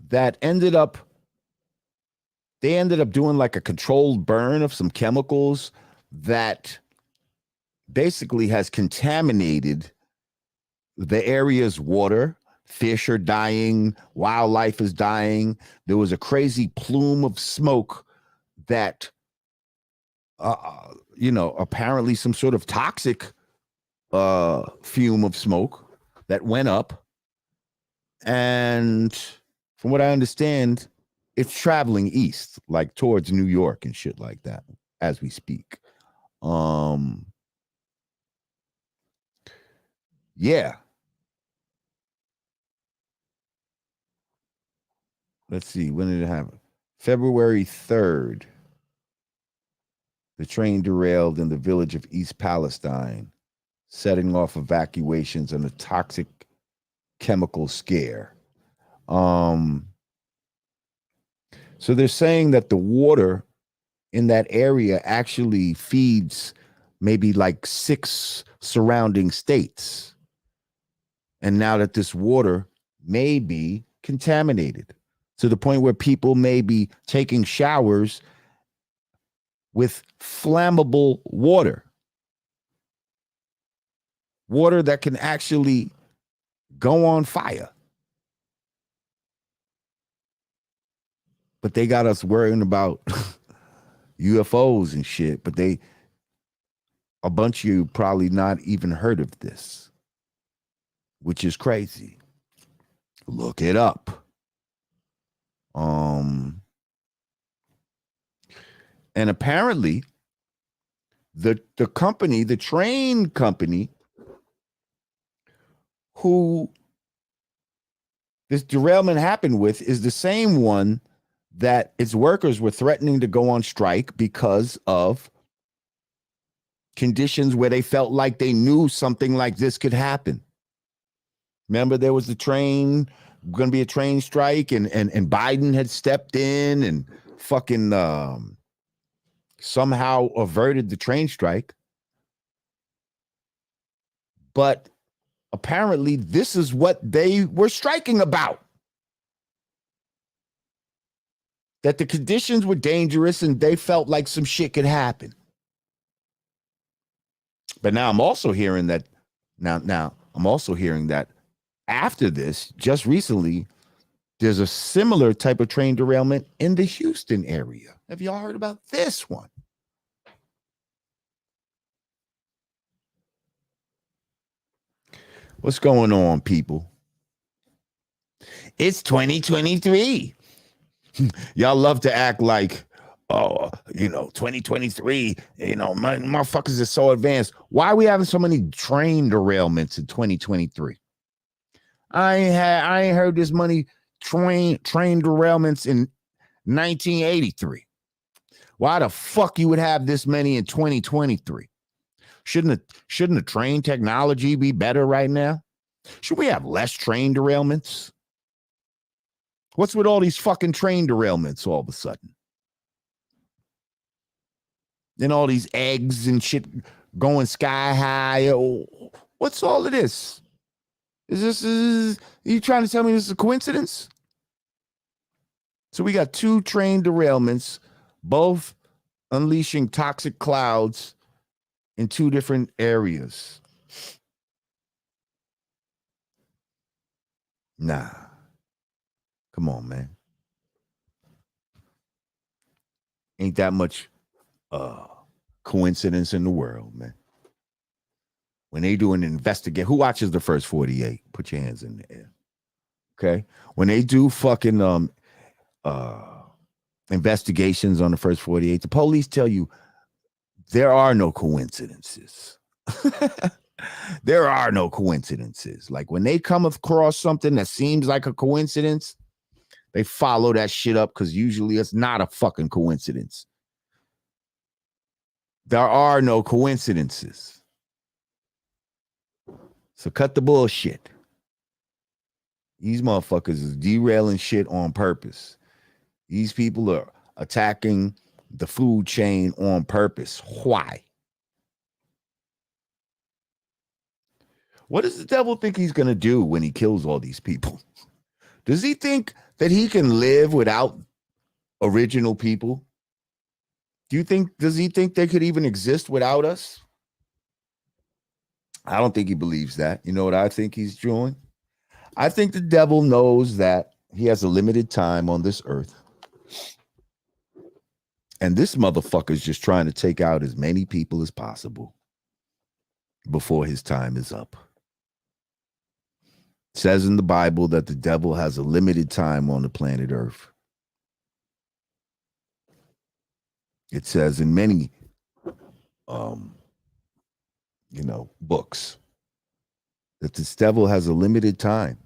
That they ended up doing like a controlled burn of some chemicals that basically has contaminated the area's water. Fish are dying, wildlife is dying. There was a crazy plume of smoke that, apparently some sort of toxic fume of smoke that went up. And from what I understand, it's traveling east, like towards New York and shit like that as we speak. Yeah. Let's see, when did it happen? February 3rd. The train derailed in the village of East Palestine, setting off evacuations and a toxic chemical scare. So they're saying that the water in that area actually feeds maybe like 6 surrounding states. And now that this water may be contaminated to the point where people may be taking showers with flammable water that can actually go on fire. But they got us worrying about UFOs and shit, but a bunch of you probably not even heard of this, which is crazy. Look it up. And apparently the company, the train company who this derailment happened with is the same one that its workers were threatening to go on strike because of conditions where they felt like they knew something like this could happen. Remember, there was going to be a train strike, and Biden had stepped in and fucking somehow averted the train strike. But apparently this is what they were striking about. That the conditions were dangerous and they felt like some shit could happen. But now I'm also hearing that after this, just recently, there's a similar type of train derailment in the Houston area. Have y'all heard about this one? What's going on, people? It's 2023. Y'all love to act like, 2023, motherfuckers are so advanced. Why are we having so many train derailments in 2023? I ain't heard this many train derailments in 1983. Why the fuck you would have this many in 2023? Shouldn't the train technology be better right now? Should we have less train derailments? What's with all these fucking train derailments all of a sudden? And all these eggs and shit going sky high. What's all of this? Are you trying to tell me this is a coincidence? So we got 2 train derailments, both unleashing toxic clouds in 2 different areas. Nah. Come on, man. Ain't that much coincidence in the world, man. When they do an investigation, who watches the first 48? Put your hands in the air. Okay? When they do fucking investigations on the first 48, the police tell you there are no coincidences. There are no coincidences. Like when they come across something that seems like a coincidence, they follow that shit up because usually it's not a fucking coincidence. There are no coincidences. So cut the bullshit. These motherfuckers is derailing shit on purpose. These people are attacking the food chain on purpose. Why? What does the devil think he's going to do when he kills all these people? Does he think that he can live without original people? Does he think they could even exist without us? I don't think he believes that. You know what I think he's doing? I think the devil knows that he has a limited time on this earth. And this motherfucker's just trying to take out as many people as possible before his time is up. It says in the Bible that the devil has a limited time on the planet Earth. It says in many, books that this devil has a limited time.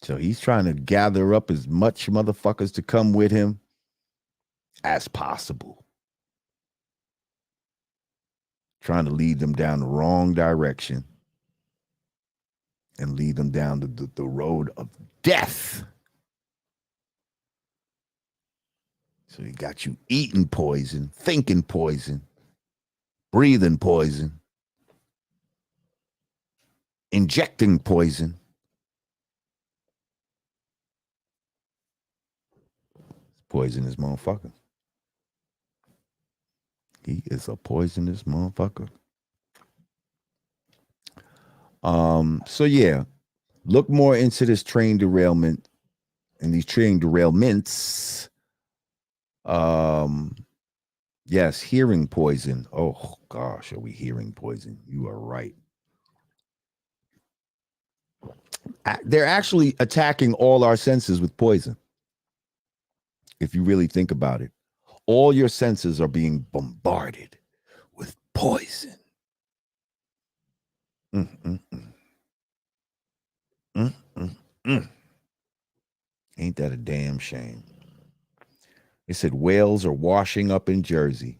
So he's trying to gather up as much motherfuckers to come with him as possible. Trying to lead them down the wrong direction and lead them down the road of death. So he got you eating poison, thinking poison, breathing poison, injecting poison. Poisonous motherfucker. He is a poisonous motherfucker. So yeah, look more into this train derailment and these train derailments. Yes, hearing poison. Oh gosh, are we hearing poison? You are right. They're actually attacking all our senses with poison. If you really think about it, all your senses are being bombarded with poison. Ain't that a damn shame? They said whales are washing up in Jersey.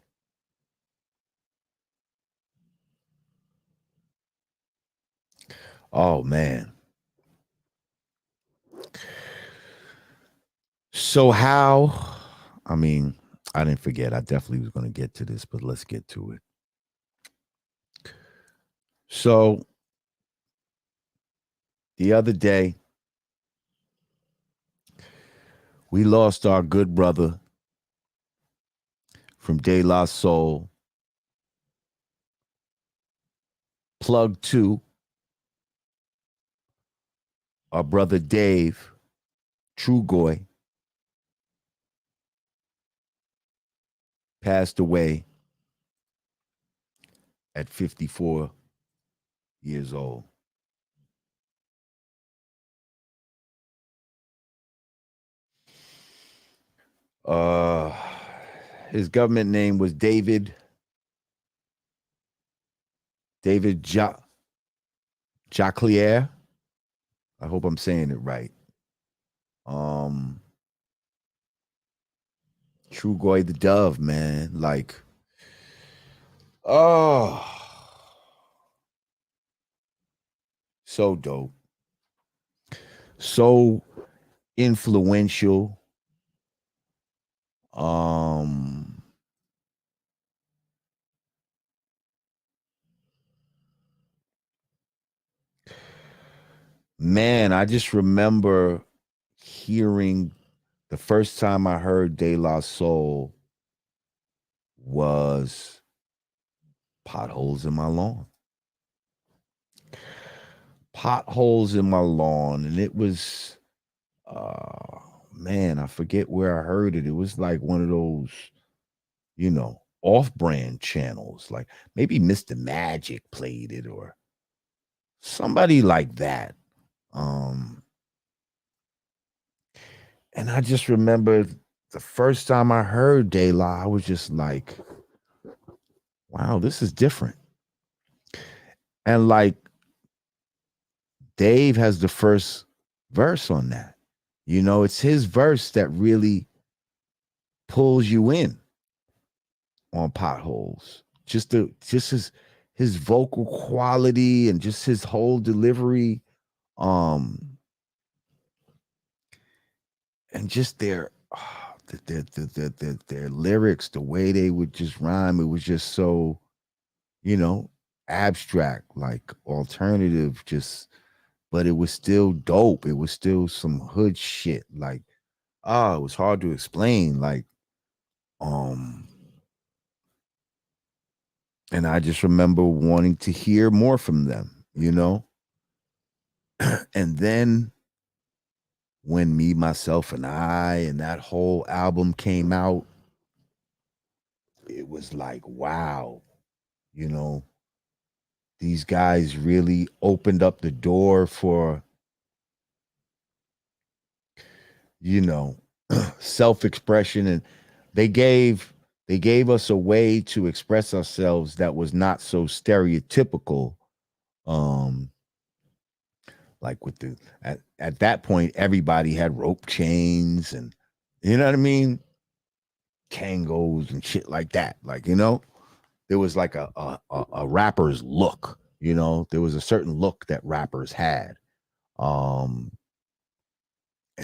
Oh, man. So how, I didn't forget. I definitely was going to get to this, but let's get to it. So the other day, we lost our good brother from De La Soul, Plug 2, our brother Dave, Trugoy, passed away at 54 years old. His government name was David Jaclier. I hope I'm saying it right. Trugoy the Dove, man. Like, so dope. So influential. Man, I just remember hearing the first time I heard De La Soul was Potholes in My Lawn. Potholes in My Lawn. And it was, man, I forget where I heard it. It was like one of those, off-brand channels. Like maybe Mr. Magic played it or somebody like that. And I just remember the first time I heard De La, I was just like, wow, this is different. And like Dave has the first verse on that. It's his verse that really pulls you in on Potholes. Just his his vocal quality and just his whole delivery, and just their lyrics, the way they would just rhyme, it was just so, you know, abstract, like alternative, just, but it was still dope. It was still some hood shit. Like, it was hard to explain. Like, and I just remember wanting to hear more from them, you know? And then when Me, Myself, and I and that whole album came out, it was like, wow, you know, these guys really opened up the door for, you know, self-expression, and they gave us a way to express ourselves that was not so stereotypical. Like with the at that point, everybody had rope chains and, you know what I mean, Kangos and shit like that. Like, you know, there was like a rapper's look. You know, there was a certain look that rappers had. And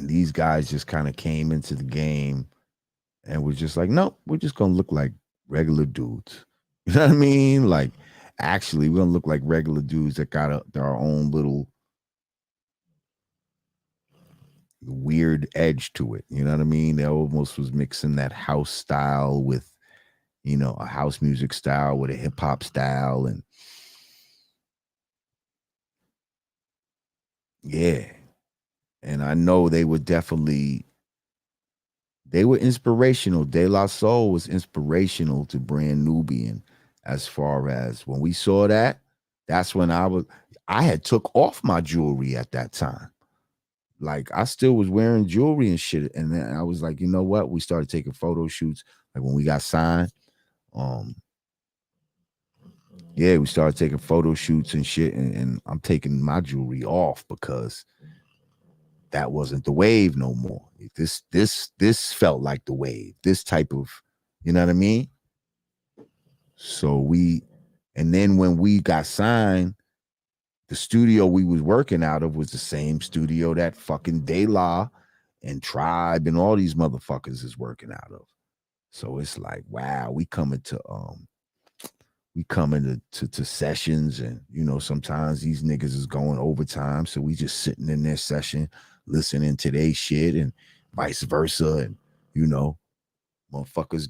these guys just kind of came into the game and was just like, nope, we're just gonna look like regular dudes. You know what I mean? Like, actually, we're gonna look like regular dudes that got their own little weird edge to it. You know what I mean? They almost was mixing that house style with, you know, a house music style with a hip hop style. And yeah. And I know they were inspirational. De La Soul was inspirational to Brand Nubian, as far as when we saw that, that's when I had took off my jewelry at that time. Like, I still was wearing jewelry and shit. And then I was like, you know what? We started taking photo shoots. Like when we got signed, yeah, we started taking photo shoots and shit. And I'm taking my jewelry off because that wasn't the wave no more. This felt like the wave. This type of, you know what I mean? So and then when we got signed, the studio we was working out of was the same studio that fucking De La and Tribe and all these motherfuckers is working out of. So it's like, wow, we coming to sessions, and, you know, sometimes these niggas is going overtime, so we just sitting in their session listening to their shit, and vice versa. And, you know, motherfuckers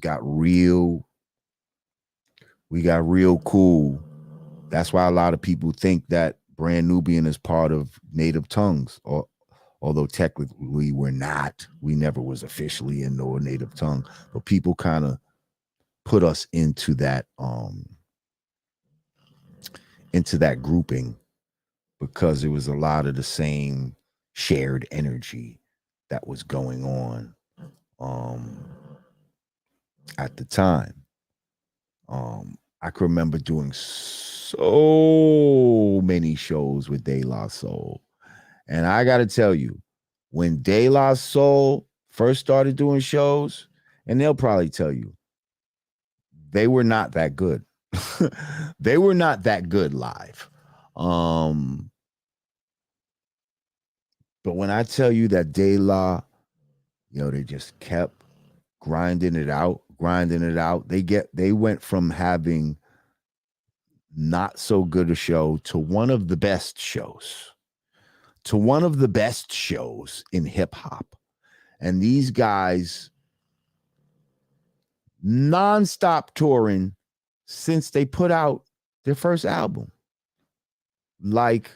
we got real cool. That's why a lot of people think that Brand Nubian is part of Native Tongues, or although technically we're not. We never was officially in no Native Tongue, but people kind of put us into that grouping because it was a lot of the same shared energy that was going on at the time. I can remember doing so many shows with De La Soul. And I got to tell you, when De La Soul first started doing shows, and they'll probably tell you, they were not that good. They were not that good live. But when I tell you that De La, you know, they just kept grinding it out. They went from having not so good a show to one of the best shows. In hip hop. And these guys nonstop touring since they put out their first album. Like,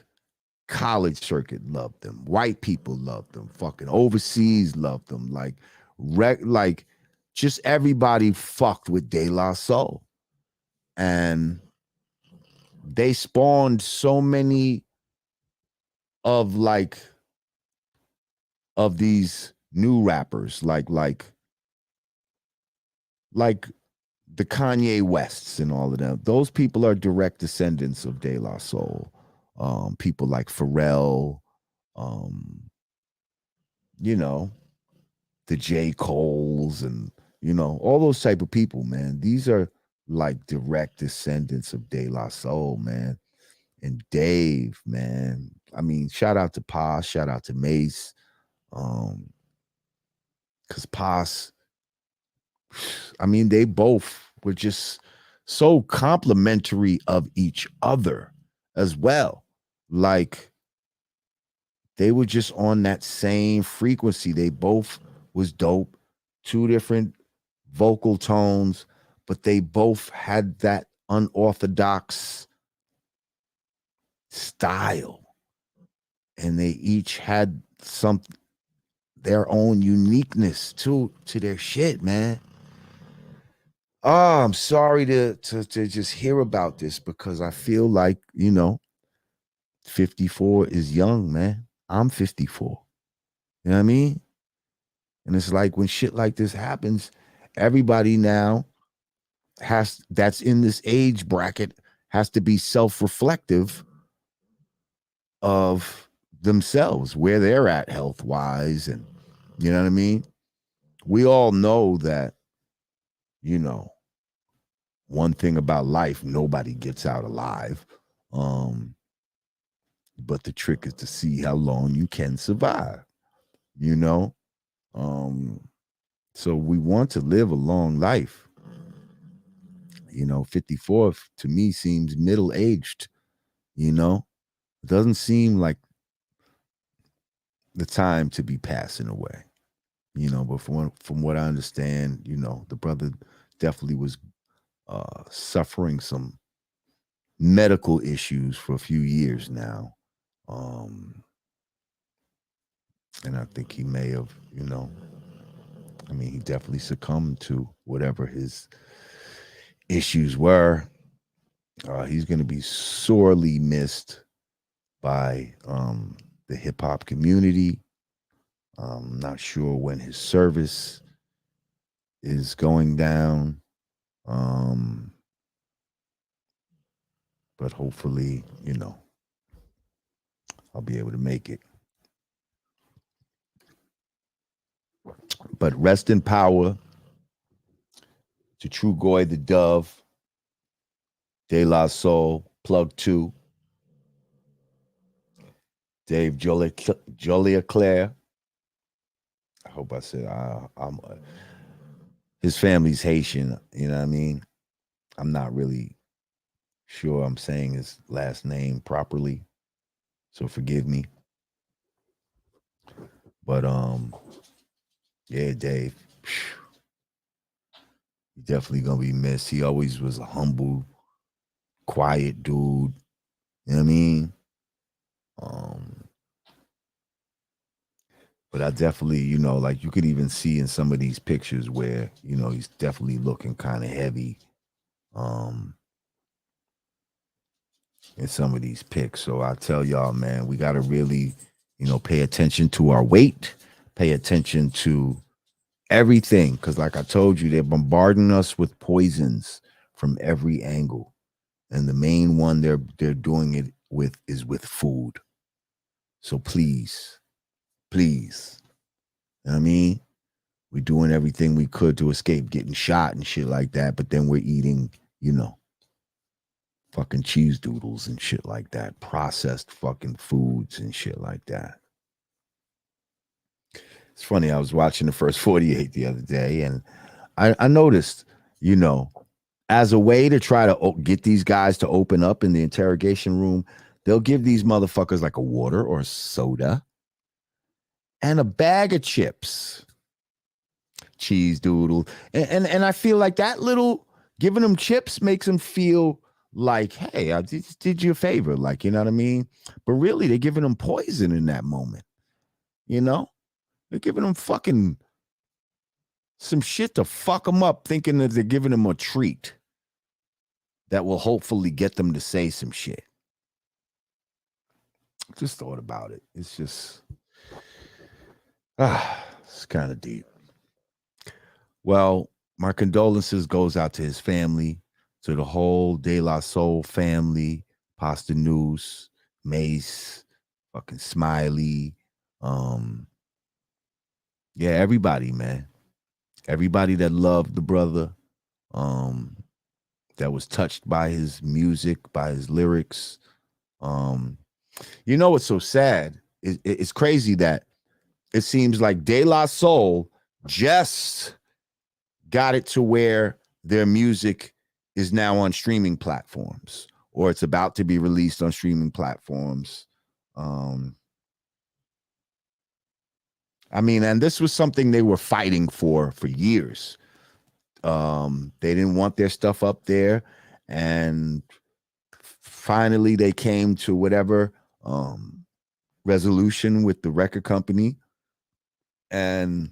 college circuit loved them, white people loved them, fucking overseas loved them, like just everybody fucked with De La Soul. And they spawned so many of these new rappers, like the Kanye Wests and all of them. Those people are direct descendants of De La Soul. People like Pharrell, you know, the J. Coles, and, you know, all those type of people, man. These are like direct descendants of De La Soul, man. And Dave, man. I mean, shout out to Pa, shout out to Mace. Cause Pa's, I mean, they both were just so complimentary of each other as well. Like they were just on that same frequency. They both was dope, two different vocal tones, but they both had that unorthodox style. And they each had their own uniqueness to their shit, man. Oh, I'm sorry to just hear about this because I feel like, 54 is young, man. I'm 54. You know what I mean? And it's like when shit like this happens, everybody now that's in this age bracket has to be self-reflective of themselves, where they're at health-wise, and you know what I mean? We all know that, one thing about life, nobody gets out alive. But the trick is to see how long you can survive, So we want to live a long life. 54 to me seems middle-aged, It doesn't seem like the time to be passing away, but from what I understand, the brother definitely was suffering some medical issues for a few years now. And I think he may have, he definitely succumbed to whatever his issues were. He's going to be sorely missed by the hip hop community. I'm not sure when his service is going down. But hopefully, I'll be able to make it. But rest in power to True Goy the Dove, De La Soul, Plug 2, Dave Joliot-Claire. I hope I said his family's Haitian, you know what I mean? I'm not really sure I'm saying his last name properly, so forgive me. But yeah, Dave, he's definitely gonna be missed. He always was a humble, quiet dude. You know what I mean? But I definitely, like you could even see in some of these pictures where, he's definitely looking kind of heavy. In some of these pics. So I tell y'all, man, we got to really, pay attention to our weight, pay attention to everything. Because like I told you, they're bombarding us with poisons from every angle. And the main one they're doing it with is with food. So please, you know what I mean? We're doing everything we could to escape getting shot and shit like that. But then we're eating, fucking cheese doodles and shit like that, processed fucking foods and shit like that. It's funny, I was watching the first 48 the other day, and I noticed, as a way to try to get these guys to open up in the interrogation room, they'll give these motherfuckers like a water or a soda and a bag of chips, cheese doodle. And I feel like that little giving them chips makes them feel like, hey, I did you a favor, like, you know what I mean? But really, they're giving them poison in that moment, They're giving them fucking some shit to fuck them up, thinking that they're giving them a treat that will hopefully get them to say some shit. Just thought about it. It's just, it's kind of deep. Well, my condolences goes out to his family, to the whole De La Soul family, Pasta News, Mace, fucking Smiley, yeah, everybody, man. Everybody that loved the brother. that was touched by his music, by his lyrics. You know what's so sad? It's crazy that it seems like De La Soul just got it to where their music is now on streaming platforms, or it's about to be released on streaming platforms. I mean, and this was something they were fighting for years. They didn't want their stuff up there, and finally they came to whatever resolution with the record company. And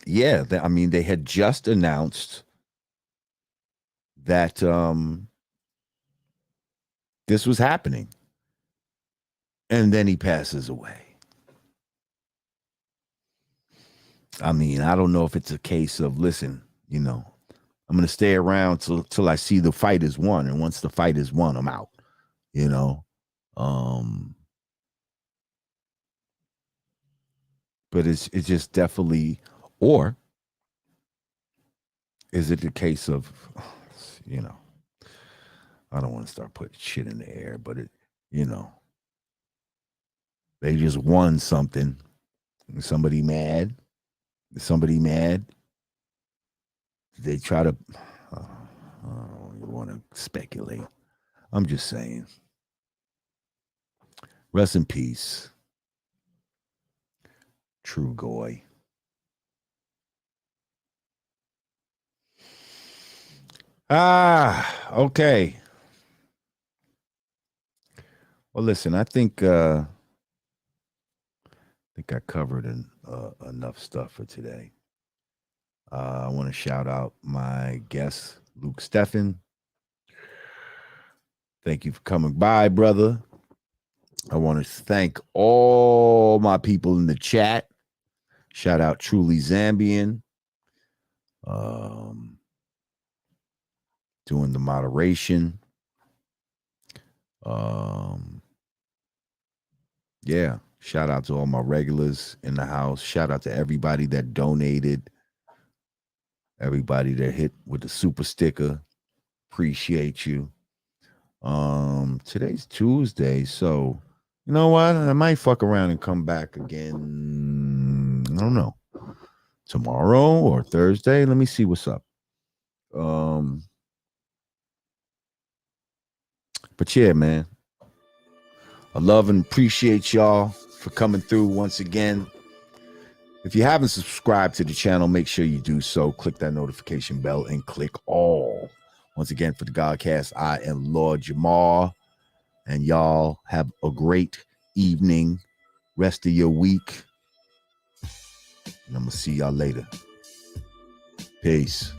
yeah, I mean, they had just announced that this was happening, and then he passes away. I mean, I don't know if it's a case of, listen, you know, I'm going to stay around till I see the fight is won. And once the fight is won, I'm out, you know. But it's just definitely, or is it the case of, you know, I don't want to start putting shit in the air, but it, you know, they just won something. Somebody mad. Somebody mad. They try to, I don't want to speculate. I'm just saying. Rest in peace. True Goy. Okay. Well, listen, I think I covered enough stuff for today. I want to shout out my guest, Luc Stephen. Thank you for coming by, brother. I want to thank all my people in the chat. Shout out Truly Zambian. Doing the moderation. Yeah. Shout out to all my regulars in the house. Shout out to everybody that donated. Everybody that hit with the super sticker. Appreciate you. Today's Tuesday, so you know what? I might fuck around and come back again. I don't know. Tomorrow or Thursday. Let me see what's up. But yeah, man. I love and appreciate y'all for coming through once again. If you haven't subscribed to the channel, make sure you do so. Click that notification bell and click all. Once again, for the Godcast, I am Lord Jamar. And y'all have a great evening, rest of your week. And I'm going to see y'all later. Peace.